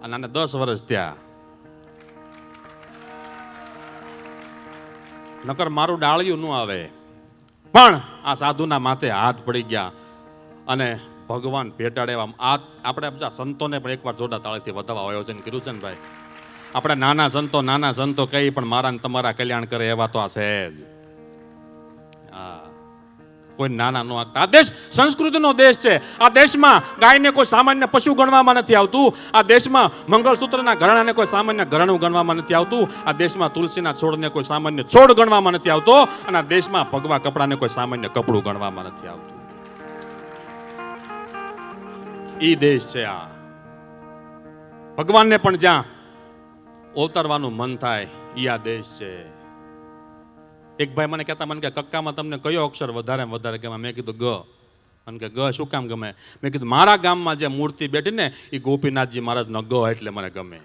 અને આને 10 વર્ષ થયા. નકર મારું ડાળિયું ન આવે, પણ આ સાધુના માથે હાથ પડી ગયા અને ભગવાન ભેટાડે. આ આપણે બધા સંતોને પણ એકવાર જોરદાર તાળીથી વધાવવા આયોજન કર્યું છે ને ભાઈ. આપણે નાના સંતો કઈ પણ મારા ને તમારા કલ્યાણ કરે એવા તો આ છે જ. કોઈ નાના નો આગતા. આ દેશ સંસ્કૃતિનો દેશ છે. આ દેશમાં ગાયને કોઈ સામાન્ય પશુ ગણવામાં નથી આવતું. આ દેશમાં મંગળસૂત્રના ઘરેણાને કોઈ સામાન્ય ઘરેણું ગણવામાં નથી આવતું. આ દેશમાં તુલસીના છોડને કોઈ સામાન્ય છોડ ગણવામાં નથી આવતો. અને આ દેશમાં ભગવા કપડાને કોઈ સામાન્ય કપડું ગણવામાં નથી આવતું. ઈ દેશ છે આ. ભગવાનને પણ જ્યાં અવતરવાનું મન થાય ઈ આ દેશ છે. એક ભાઈ મને કહેતા, મને કે કક્કામાં તમને કયો અક્ષર વધારે ગમે? મેં કીધું ગ. મને કે ગ શું કામ ગમે? મેં કીધું મારા ગામમાં જે મૂર્તિ બેઠી ને એ ગોપીનાથજી મહારાજનો ગ એટલે મને ગમે.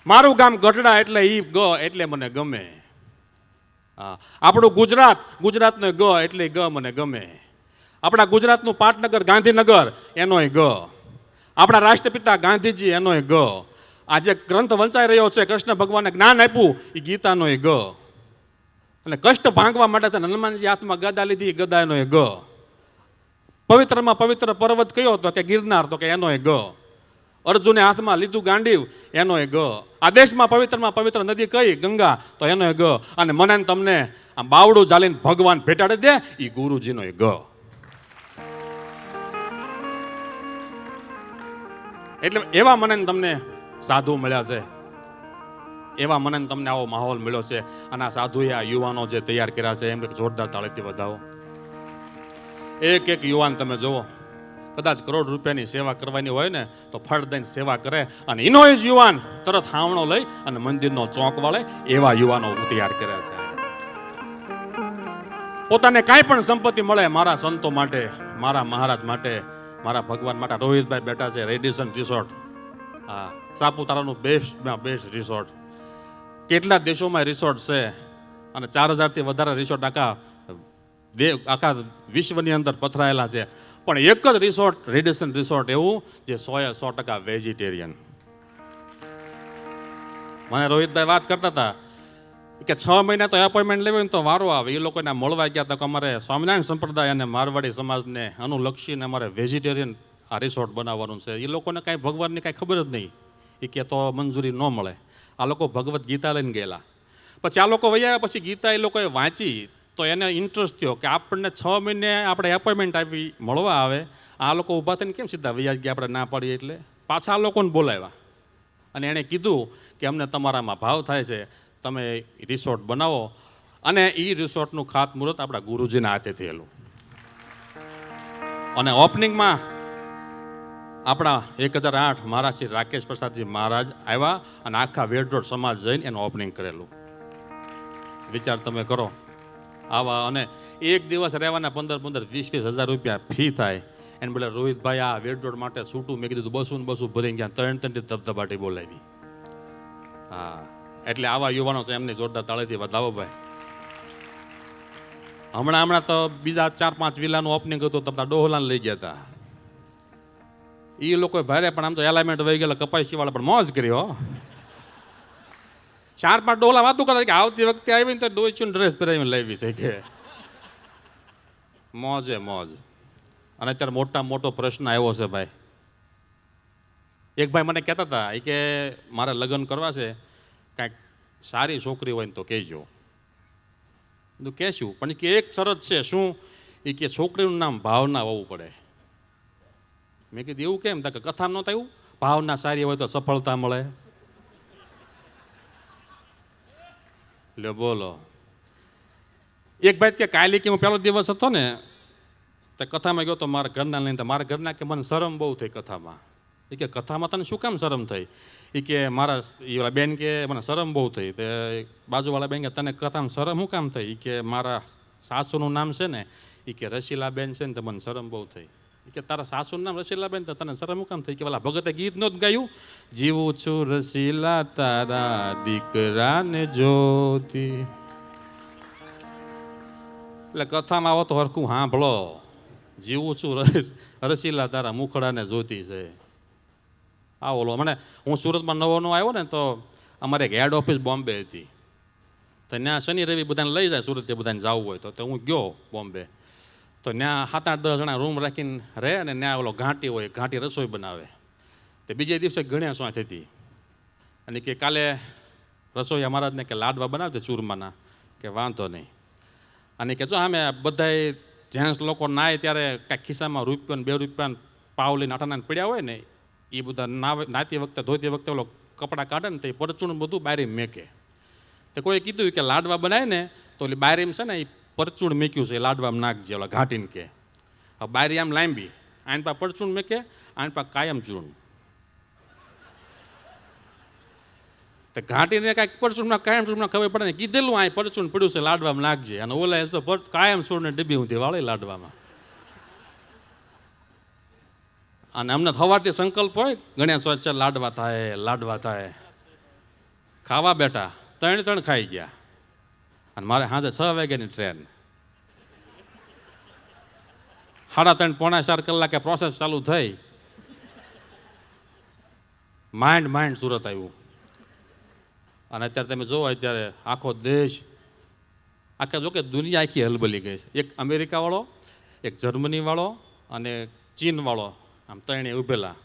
મારું ગામ ગઢડા એટલે ઈ ગ એટલે મને ગમે. આપણું ગુજરાતનો ગ એટલે ગ મને ગમે. આપણા ગુજરાતનું પાટનગર ગાંધીનગર એનોય ગ. આપણા રાષ્ટ્રપિતા ગાંધીજી એનોય ગ. આ જે ગ્રંથ વંચાઈ રહ્યો છે, કૃષ્ણ ભગવાને જ્ઞાન આપ્યું એ ગીતાનોય ગ. અને કષ્ટ ભાંગવા માટે હનુમાનજી હાથમાં ગદા લીધી, ગદાનો ગ. પવિત્રમાં પવિત્ર પર્વત કયો તો કે ગિરનાર, તો કે એનોય ગ. અર્જુને હાથમાં લીધું ગાંડીવ, એનોય ગ. આ દેશમાં પવિત્રમાં પવિત્ર નદી કઈ? ગંગા, તો એનોય ગ. અને મને તમને આ બાવડું ચાલીને ભગવાન ભેટાડી દે એ ગુરુજીનો ગ. એટલે એવા મને તમને સાધુ મળ્યા છે, એવા મને તમને આવો માહોલ મળ્યો છે. અને આ સાધુએ આ યુવાનો જે તૈયાર કર્યા છે એમ એક જોરદાર તાળીથી વધાવો. એક યુવાન તમે જુઓ, કદાચ કરોડ રૂપિયાની સેવા કરવાની હોય ને તો ફળ દઈને સેવા કરે, અને એનો જ યુવાન તરત હાવણો લઈ અને મંદિરનો ચોક વાળે એવા યુવાનો તૈયાર કર્યા છે. પોતાને કાંઈ પણ સંપત્તિ મળે મારા સંતો માટે, મારા મહારાજ માટે, મારા ભગવાન માટે. રોહિતભાઈ બેઠા છે, રેડિસન રિસોર્ટ, હા, સાપુતારાનું બેસ્ટ રિસોર્ટ. કેટલા દેશોમાં રિસોર્ટ છે, અને 4000થી વધારે રિસોર્ટ આખા વિશ્વની અંદર પથરાયેલા છે. પણ એક જ રિસોર્ટ, રેડિસન રિસોર્ટ એવું જે 100% વેજીટેરિયન. મને રોહિતભાઈ વાત કરતા હતા કે 6 મહિના તો એપોઇન્ટમેન્ટ લેવી તો વારો આવે. એ લોકોને મળવા ગયા તો અમારે સ્વામિનારાયણ સંપ્રદાય અને મારવાડી સમાજને અનુલક્ષીને અમારે વેજીટેરિયન આ રિસોર્ટ બનાવવાનું છે. એ લોકોને કાંઈ ભગવાનની કાંઈ ખબર જ નહીં. એ કે તો મંજૂરી ન મળે. આ લોકો ભગવદ્ ગીતા લઈને ગયેલા. પછી આ લોકો વૈયા પછી ગીતા એ લોકોએ વાંચી તો એને ઇન્ટરેસ્ટ થયો કે આપણને 6 મહિને આપણે એપોઇન્ટમેન્ટ આપી મળવા આવે. આ લોકો ઊભા થઈને કેમ સીધા વૈયા ગયા આપણે ના પાડીએ? એટલે પાછા આ લોકોને બોલાવ્યા અને એણે કીધું કે અમને તમારામાં ભાવ થાય છે, તમે રિસોર્ટ બનાવો. અને એ રિસોર્ટનું ખાતમુહૂર્ત આપણા ગુરુજીના હાથે થયેલું. અને ઓપનિંગમાં આપણા 1008 મહારાજ શ્રી રાકેશ પ્રસાદજી મહારાજ આવ્યા અને આખા વેડરોડ સમાજ જઈને એનું ઓપનિંગ કરેલું. વિચાર તમે કરો. આવા અને એક દિવસ રહેવાના 15,000-20,000 રૂપિયા ફી થાય એને બોલે રોહિતભાઈ આ વેડરોડ માટે છૂટું મેં કીધું બસું ને બસું ભરી ગયા 3 ધબધબાટી બોલાવી. હા એટલે આવા યુવાનો છે એમને જોરદાર તાળીથી વધાવો ભાઈ. હમણાં તો બીજા 4-5 વિલાનું ઓપનિંગ હતું તમને ડોહલાને લઈ ગયા હતા. એ લોકો ભારે પણ આમ તો એલાઇમેન્ટ વહી ગયેલા કપાસી વાળા પણ મોજ કરી હો. 4-5 ડોલા વાતું કરતા કે આવતી વખતે આવીને તો ડોચીને ડ્રેસ પહેરાવીને લાવી છે કે મોજે મોજ. અને અત્યારે મોટો પ્રશ્ન આવ્યો છે ભાઈ. એક ભાઈ મને કહેતા હતા એ કે મારે લગ્ન કરવા છે કાંઈક સારી છોકરી હોય ને તો કહેજો. કીધું કહેશું પણ કે એક શરત છે શું એ કે છોકરીનું નામ ભાવના હોવું પડે. મેં કીધું એવું કેમ કે કથામાં નહોતા એવું ભાવના સારી હોય તો સફળતા મળે. લે બોલો. એક ભાઈ કે કાલે કે હું પહેલો દિવસ હતો ને તો કથામાં ગયો તો મારા ઘરના લઈને મારા ઘરના કે મને શરમ બહુ થઈ કથામાં. એ કે કથામાં તને શું કામ શરમ થઈ? એ કે મારા એ બેન કે મને શરમ બહુ થઈ. તે બાજુવાળા બેન કે તને કથામાં શરમ શું કામ થઈ? એ કે મારા સાસુનું નામ છે ને એ કે રસીલાબેન છે ને તો મને શરમ બહુ થઈ. એ કે તારા સાસુનું નામ રસીલાબેન તો તને શરમ શું કામ થઈ? કે પેલા ભગતે ગીત નહોતું ગાયું જીવું છું રસીલા તારા દીકરાને જોતી. એટલે કથામાં આવો તો હરખું સાંભળો. જીવું છું રસીલા તારા મુખડાને જોતી છે. આ ઓલો મને હું સુરતમાં નવો આવ્યો ને તો અમારે એક હેડ ઓફિસ બોમ્બે હતી. તો ત્યાં શનિ રવિ બધાને લઈ જાય સુરત બધાને જવું હોય તો હું ગયો બોમ્બે. તો ત્યાં 7-8-10 જણા રૂમ રાખીને રહે અને ત્યાં ઓલો ઘાંટી હોય ઘાંટી રસોઈ બનાવે. તો બીજે દિવસે ગણ્યા સોંચ હતી અને કે કાલે રસોઈ મહારાજને કે લાડવા બનાવતે ચૂરમાના કે વાંધો નહીં. અને કે જો અમે બધાય જેન્ટ્સ લોકો નાય ત્યારે કાંઈક ખિસ્સામાં ₹1 2 રૂપિયા પાવ લઈને આટાના પડ્યા હોય ને એ બધા નાતી વખતે ધોતી વખતે ઓલો કપડાં કાઢે ને તો એ પરચૂણ બધું બારી મેકે. તો કોઈ કીધું કે લાડવા બનાય ને તો ઓલી બારીમ છે ને એ પરચૂણ મેક્યું છે એ લાડવામાં નાખજે ઓલા ઘાટીને કે. હવે બારી આમ લાંબી આન પા પરચૂણ મેકે આન પા કાયમ ચૂર્ણ. તો ઘાટીને કાંઈક પરચૂણમાં કાયમ ચૂર્ણમાં ખબર પડે ને કીધેલું આ પરચૂણ પડ્યું છે લાડવામાં નાખજે અને ઓલા તો કાયમ ચૂર્ણને ડબ્બી ઊંધી વાળે લાડવામાં. અને અમને સવારથી સંકલ્પ હોય ગણ્યા સોચ લાડવા થાય ખાવા બેઠા 3 ખાઈ ગયા અને મારે સાંજે 6 વાગ્યાની ટ્રેન. 3:30 પોણા 4 કલાકે પ્રોસેસ ચાલુ થઈ. માંડ સુરત આવ્યું. અને અત્યારે તમે જોવો અત્યારે આખો દેશ આખા જો કે દુનિયા આખી હલબલી ગઈ છે. એક અમેરિકાવાળો, એક જર્મનીવાળો અને ચીનવાળો આમ 3 ઉભેલા.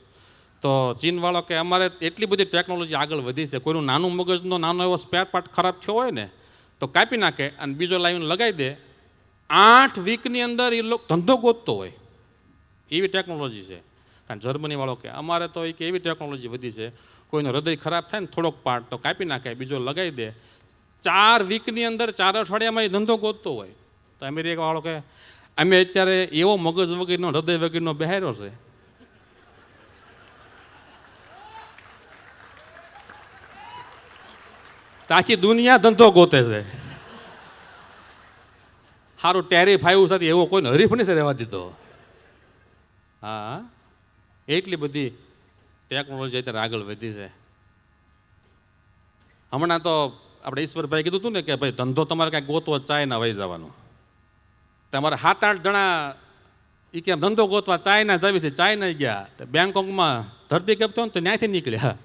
તો ચીનવાળો કે અમારે એટલી બધી ટેકનોલોજી આગળ વધી છે કોઈનું નાનું મગજનો નાનો એવો સ્પેર પાર્ટ ખરાબ થયો હોય ને તો કાપી નાખે અને બીજો લાવીને લગાવી દે. 8 વીકની અંદર એ લોકો ધંધો ગોતતો હોય એવી ટેકનોલોજી છે. કારણ જર્મનીવાળો કે અમારે તો એ કે એવી ટેકનોલોજી વધી છે કોઈનો હૃદય ખરાબ થાય ને થોડોક પાર્ટ તો કાપી નાખે બીજો લગાવી દે. 4 વીકની અંદર 4 અઠવાડિયામાં એ ધંધો ગોતતો હોય. તો અમેરિકાવાળો કે અમે અત્યારે એવો મગજ વગરનો હૃદય વગરનો બેહાર્યો છે આખી દુનિયા ધંધો ગોતે છે. સારું ટેરિફ આવ્યું સાથે એવો કોઈને હરીફ નથી રહેવા દીધો. હા એટલી બધી ટેકનોલોજી અત્યારે આગળ વધી છે. હમણાં તો આપણે ઈશ્વરભાઈ કીધું હતું ને કે ભાઈ ધંધો તમારે કાંઈક ગોતવો ચાઇના વહી જવાનું. તમારે 7-8 જણા એ કે ધંધો ગોતવા ચાઇના જવી છે ચાઇના ગયા બેંકોકમાં ધરતીકંપ થયો ને તો ત્યાંથી નીકળ્યા.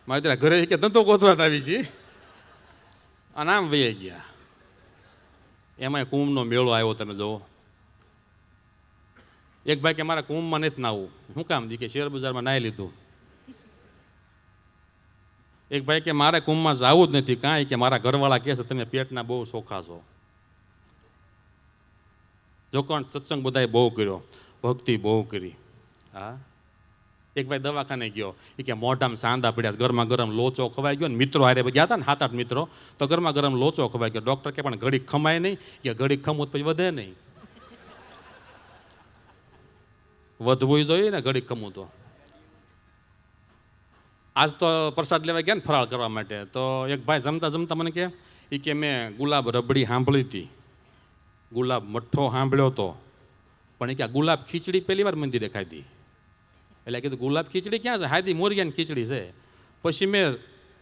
મારે ત્યાં ઘરે કે ધંધો ગોતવા આવી છીએ અને આમ વહી ગયા. એમાં કુંભનો મેળો આવ્યો તમે જુઓ. એક ભાઈ કે મારા કુંભમાં નથી નાવું. શું કામ કે શેર બજારમાં નાહી લીધું. એક ભાઈ કે મારે કુંભમાં જવું જ નથી કાંઈ કે મારા ઘરવાળા કહે છે તમે પેટના બહુ ચોખ્ખા છો. જો કોણ સત્સંગ બધાએ બહુ કર્યો ભક્તિ બહુ કરી. હા એક ભાઈ દવાખાને ગયો એ કે મોઢામાં સાંદા પડ્યા ગરમા ગરમ લોચો ખવાઈ ગયો ને મિત્રો હારે ગયા હતા ને 7-8 મિત્રો તો ગરમા ગરમ લોચો ખવાઈ ગયો. ડૉક્ટર કે પણ ઘડીક ખમાય નહીં કે ઘડીક ખમવું પછી વધે નહીં. વધવું જોઈએ ને ઘડીક ખમવું તો. આજ તો પ્રસાદ લેવા ગયા ને ફરાળ કરવા માટે તો એક ભાઈ જમતા મને કે એ કે મેં ગુલાબ રબડી સાંભળી હતી, ગુલાબ મઠ્ઠો સાંભળ્યો હતો, પણ એ કે આ ગુલાબ ખીચડી પહેલી વાર મને દેખાઈ હતી. એટલે કીધું ગુલાબ ખીચડી ક્યાં છે? હાથી મોરિયાની ખીચડી છે. પછી મેં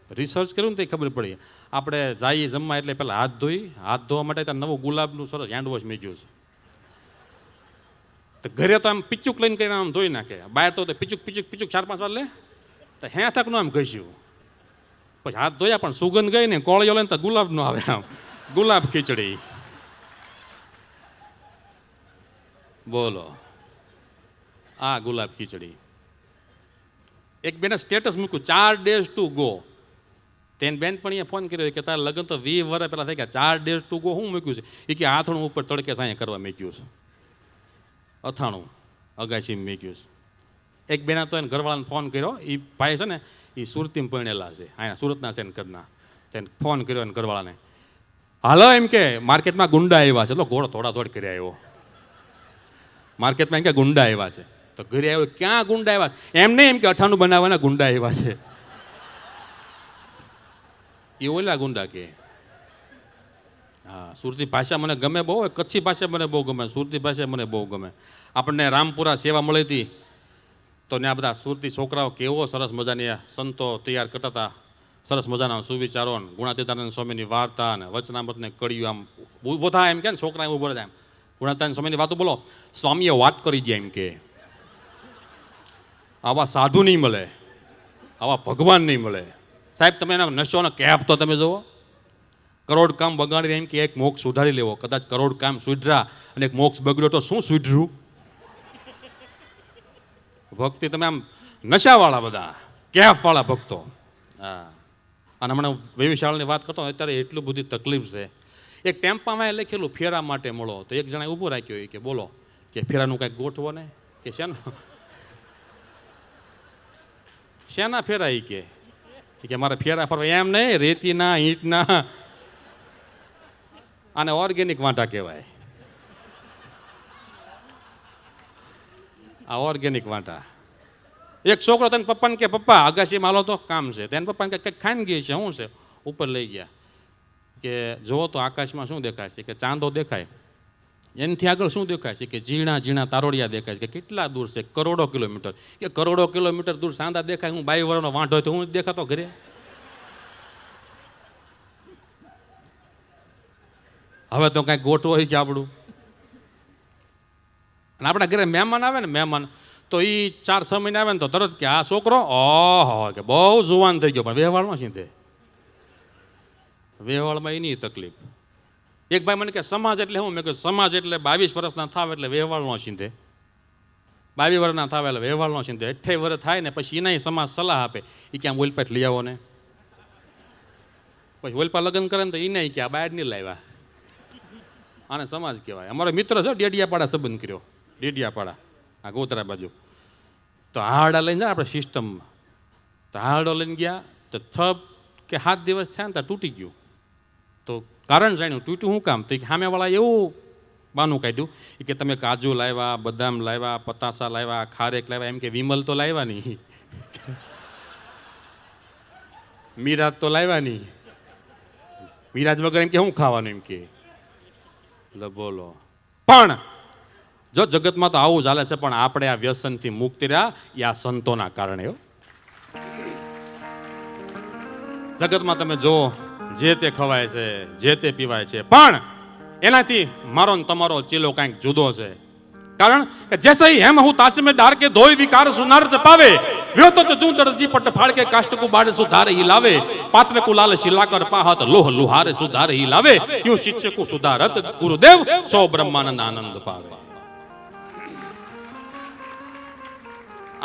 રિસર્ચ કર્યું ને તો ખબર પડી, આપણે જઈએ જમવા એટલે પહેલાં હાથ ધોવા માટે ત્યાં નવું ગુલાબનું સરસ હેન્ડવોશ મૂક્યું છે. તો ઘરે તો આમ પીચુક લઈને કરીને આમ ધોઈ નાખે, બહાર તો પીચુક 4-5 વાર લે તો હે થાકનું આમ ઘસ્યું. પછી હાથ ધોયા પણ સુગંધ ગઈ ને કોળીઓ લઈને તો ગુલાબ નો આવે, આમ ગુલાબ ખીચડી. બોલો, આ ગુલાબ ખીચડી. એક બેને સ્ટેટસ મૂક્યું 4 days to go. તેને બેન પણ અહીંયા ફોન કર્યો કે તારા લગ્ન તો 20 વર્ષ પહેલાં થઈ ગયા, 4 days to go શું મૂક્યું છે? એ કે આથણું ઉપર તડકે સાંય કરવા મૂક્યું છે, અથાણું અગાશી મૂક્યું છે. એક બેના તો એને ઘરવાળાને ફોન કર્યો, એ ભાઈ છે ને એ સુરતીમાં પરણેલા છે, અહીંયા સુરતના છે ને કદના. તેને ફોન કર્યો એને ઘરવાળાને, હાલો એમ કે માર્કેટમાં ગુંડા આવ્યા છે. એટલે ઘોડો થોડા કરી આવ્યો, માર્કેટમાં એમ કે ગુંડા આવ્યા છે. તો ઘરે આવ્યો, ક્યાં ગુંડા આવ્યા છે? એમ નહીં, એમ કે અઠાણું બનાવવાના ગુંડા આવ્યા છે. એ ઓલા ગુંડા કે. હા, સુરતી ભાષા મને ગમે બહુ, કચ્છી ભાષા મને બહુ ગમે, સુરતી ભાષા મને બહુ ગમે. આપણને રામપુરા સેવા મળી હતી તો ત્યાં બધા સુરતી છોકરાઓ કેવો સરસ મજાની સંતો તૈયાર કરતા હતા, સરસ મજાના સુવિચારો, ગુણાતીતાનંદ સ્વામીની વાર્તા અને વચનામૃતને કળિયું આમ ઊભો થાય એમ કે ને છોકરા એવું બોલે એમ ગુણાતીતાનંદ સ્વામીની વાતો બોલો, સ્વામીએ વાત કરી જાય એમ કે આવા સાધુ નહીં મળે, આવા ભગવાન નહીં મળે. સાહેબ તમે એના નશોનો કેપ તો તમે જુઓ, કરોડ કામ બગાડી એમ કે એક મોક્ષ સુધારી લેવો. કદાચ કરોડ કામ સુધર્યા અને એક મોક્ષ બગડ્યો તો શું સુધર્યું? ભક્તિ તમે આમ નશાવાળા બધા કેફવાળા ભક્તો. હા, અને હમણાં વેવિશાળની વાત કરતો અત્યારે એટલું બધી તકલીફ છે. એક ટેમ્પામાં લખેલું ફેરા માટે મળો, તો એક જણા ઊભો રાખ્યો કે બોલો કે ફેરાનું કાંઈક ગોઠવો ને, કે શેના ફેરા? એ કે મારે ફેરા ફરવા. એમ નહીં, રેતીના ઈંટના. આને ઓર્ગેનિક વાંટા કહેવાય, આ ઓર્ગેનિક વાંટા. એક છોકરો તને પપ્પાને કે પપ્પા અગાશીમાં હાલો તો કામ છે. તેને પપ્પાને કે કંઈક ખાઈને ગઈ છે, શું છે? ઉપર લઈ ગયા કે જુઓ તો આકાશમાં શું દેખાય છે? કે ચાંદો દેખાય. એનાથી આગળ શું દેખાય છે? કે ઝીણા ઝીણા તારોડિયા દેખાય છે. કે કેટલા દૂર છે? કરોડો કિલોમીટર. કે કરોડો કિલોમીટર દૂર ચાંદા દેખાય? હું 22 વર્ષનો વાંઢો હોય તો હું જ દેખાતો ઘરે? હવે તો કાંઈક ગોઠવો હોય કે આપણું. અને આપણા ઘરે મહેમાન આવે ને, મહેમાન તો એ 4-6 મહિને આવે ને તો તરત કે આ છોકરો ઓહો કે બહુ જુવાન થઈ ગયો, પણ વ્યવહારમાં સીધે વ્યવહારમાં એની તકલીફ. એક ભાઈ મને કે સમાજ એટલે હું? મેં કહ્યું સમાજ એટલે 22 વર્ષના થાવ એટલે વ્યવહારનો સીધે, 22 વર્ષના થાવ એટલે વ્યવહારનો સીધે. 28 વર્ષ થાય ને પછી એના સમાજ સલાહ આપે, એ ક્યાં ઓલપાટ લઈ આવો ને. પછી ઓલપા લગ્ન કરે ને તો એને ક્યાં બહાર નહીં લાવ્યા. આને સમાજ કહેવાય. અમારો મિત્ર છે ડેડિયાપાડા સંબંધ કર્યો, ડેડિયાપાડા આ ગોતરા બાજુ. તો હારડા લઈને જાય આપણે સિસ્ટમમાં, તો હારડો લઈને ગયા તો 6 કે 7 દિવસ થયા ને ત્યાં તૂટી ગયું. તો કારણ જાણ્યું તૂટ્યું શું કામ? તો સામેવાળા એવું બાનું કાઢ્યું કે તમે કાજુ લાવ્યા, બદામ લાવ્યા, પતાસા લાવ્યા, ખારેક લાવ્યા, એમ કે વિમલ તો લાવ્યા નહીં, મીરાજ તો લાવ્યા નહીં, મીરાજ વગર એમ કે શું ખાવાનું? એમ કે બોલો. પણ જો જગતમાં તો આવું ચાલે છે, પણ આપણે આ વ્યસનથી મુક્તિ રહ્યા એ આ સંતોના કારણે. જગતમાં તમે જો જે તે ખવાય છે, જે તે પીવાય છે, પણ એનાથી મારો ને તમારો ચીલો કાંઈક જુદો છે. કારણ કે જૈસે હેમ હું તાસીમે ડાર કે ધોઈ વિકાર સુનાર પાવે, વ્યો તો તું દરજી પટ ફાડ કે કાષ્ટ કુ બાડ સુધારે ही लावे, पात्र को लाल शिलाकर पाहत लोह लुहारे सुधारे ही लावे, यूं शिष्य को सुधारत गुरुदेव सौ ब्रह्मानंद आनंद पावे.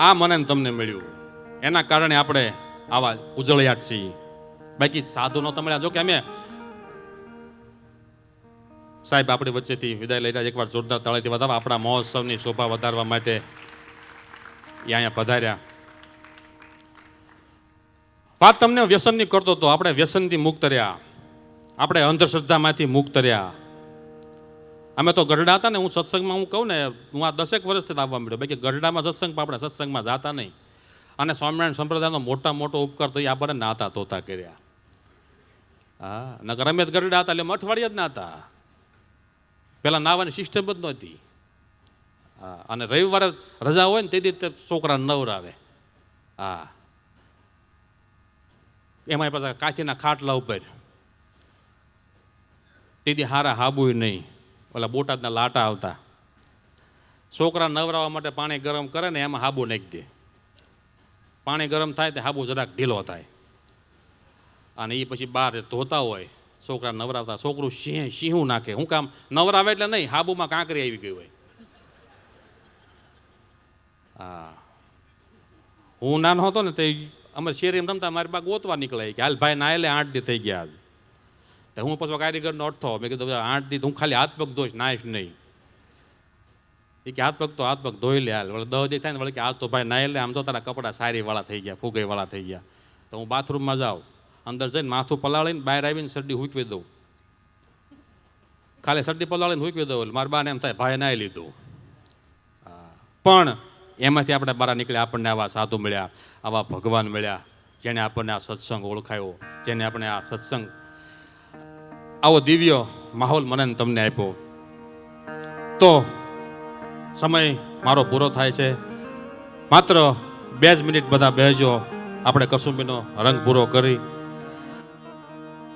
આ મને તમને મળ્યું, એના કારણે આપણે આવા ઉજળિયાટ છીએ. બાકી સાધુ નો મળ્યા. જો કે અમે સાહેબ આપણી વચ્ચેથી વિદાય લઈ રહ્યા, એકવાર જોરદાર તાળીથી વધારવા. આપણા મહોત્સવની શોભા વધારવા માટે એ અહીંયા પધાર્યા. વાત તમને વ્યસનની કરતો હતો. આપણે વ્યસનથી મુક્ત રહ્યા, આપણે અંધશ્રદ્ધામાંથી મુક્ત રહ્યા. અમે તો ગઢડા હતા ને, હું સત્સંગમાં હું કહું ને, હું આ 10 વર્ષથી આવવા મળ્યો. બાકી ગઢડામાં સત્સંગ, આપણે સત્સંગમાં જાતા નહીં. અને સ્વામિનારાયણ સંપ્રદાયનો મોટો ઉપકાર તો એ આપણને નાતા ધોતા કર્યા. હા નકર અમે જ ગરડા હતા એટલે અમે અઠવાડિયા જ ના હતા. પેલા નાવાની સિસ્ટમ જ નહોતી. હા અને રવિવારે રજા હોય ને તે રીતે છોકરાને નવરાવે. હા એમાં પાછા કાચીના ખાટલા ઉપર તેથી હારા હાબુય નહીં, ઓલા બોટાદના લાટા આવતા. છોકરા નવરાવવા માટે પાણી ગરમ કરે ને એમાં હાબુ નાખી દે. પાણી ગરમ થાય તો હાબુ જરાક ઢીલો થાય અને એ પછી બહાર ધોતા હોય છોકરા નવરાવતા. છોકરું સિંહું નાખે. હું કામ નવરાવે એટલે નહીં, હાબુમાં કાંકરી આવી ગઈ હોય. હા હું નાનો હતો ને તે અમે શેરીમાં રમતા, મારી બા ગોતવા નીકળાય કે હાલ ભાઈ ના એટલે 8 દી થઈ ગયા. તો હું પછી કારીગરનો અઠ્ઠો, મેં કીધું 8 દી હું ખાલી હાથ પગ ધોઈશ, નાઈશ નહીં. એ કે હાથ પગ ધોઈ લે હાલ. વળે 10 દી થાય ને વળે કે આજ તો ભાઈ નાઈ લે, આમ તો તારા કપડાં સારીવાળા થઈ ગયા, ફુગાઈવાળા થઈ ગયા. તો હું બાથરૂમમાં જાઉં, અંદર જઈને માથું પલાળીને બહાર આવીને શરડી હૂકવી દઉં. ખાલી શરડી પલાળીને હૂકવી દઉં એટલે મારા બાને એમ થાય ભાઈ નાઈ લીધું. પણ એમાંથી આપણે બહાર નીકળ્યા, આપણને આવા સાધુ મળ્યા, આવા ભગવાન મળ્યા, જેને આપણને આ સત્સંગ ઓળખાયો, જેને આપણે આ સત્સંગ આવો દિવ્ય માહોલ મને તમને આપ્યો. તો સમય મારો પૂરો થાય છે. માત્ર 2 જ મિનિટ બધા બેસજો, આપણે કસુંબીનો રંગ પૂરો કરી.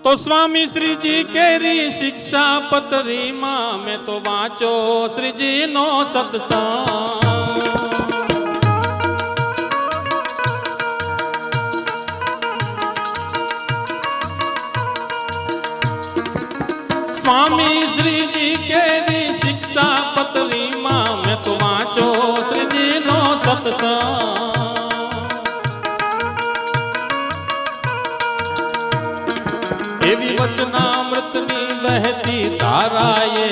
તો સ્વામી શ્રીજી કેરી શિક્ષા પત્રીમાં મેં તો વાંચો શ્રીજીનો સત્સંગ. સ્વામી શ્રીજી કેરી શિક્ષા પત્રીમાં મેં તો વાંચો શ્રીજીનો સત્સંગ. એવી વચનામૃતની વહેતી ધારાએ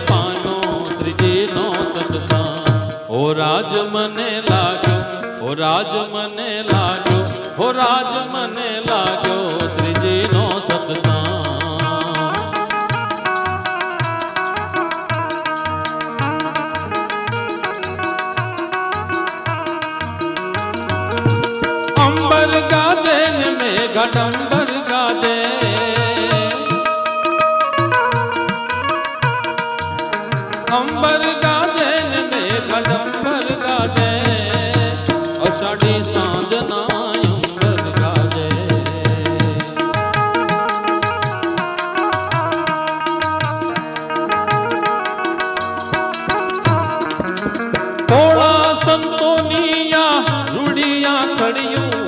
પાનો શ્રીજીનો સત્સંગ. ઓ રાજ મને લાગ્યો, ઓ રાજ મને લાગ્યો, ઓ રાજ મને લાગ્યો શ્રીજીનો સત્સંગ. અંબર ગાજે ને મેઘડંબર ગાજે, અંબર ગાજે ને મેઘડંબર ગાજે, અષાઢી સાંજના અંબર ગાજે. થોડા સંતોની રૂડિયા ખડિયું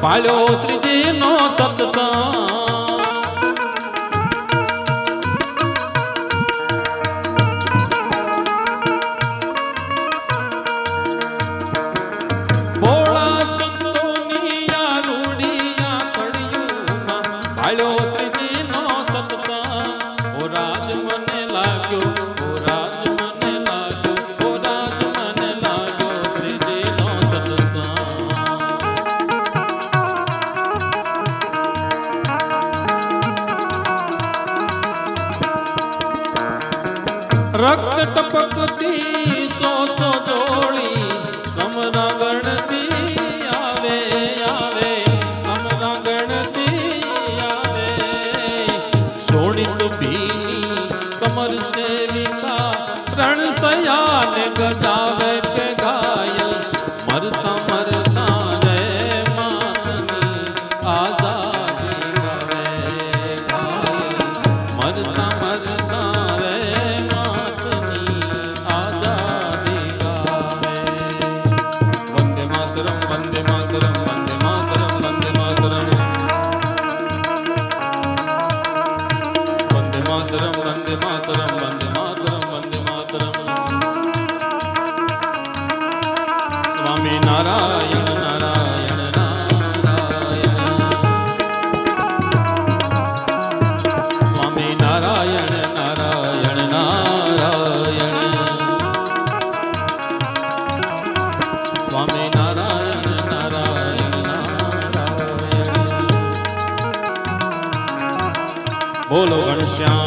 પાળ્યો શ્રીજીનો સત્સંગ. ભોળા સંતોની રૂડિયા ખડિયું પાળ્યો શ્રીજીનો સત્સંગ. ઓ રાજ મને લાગ્યો, ઓ રાજ મને લાગ્યો, ઓ રાજ મને લાગ્યો શ્રીજીનો સત્સંગ. રક્ત ટપકતી સો જોડી સમરા ગણતી આવે આવે, સમરા ગણતી આવે. સોડિત ભીની સમર સેવિકા રણસયાને ગજાવે કે ઘાયલ. મરતા મરતા રે માતની આઝાદી કરે ઘાયલ. મરતા મરતા રે માતની આઝાદી ગાવે. વંદે માતરમ, વંદે માતરમ, વંદે માતરમ, વંદે માતરમ. વંદે માતરમ, વંદે માતરમ, વંદે માતરમ, વંદે માતરમ. સ્વામી નારાયણ નારાયણ નારાયણ. સ્વામી નારાયણ નારાયણ નારાયણ. સ્વામી નારાયણ નારાયણ નારાયણ. બોલો ઘનશ્યામ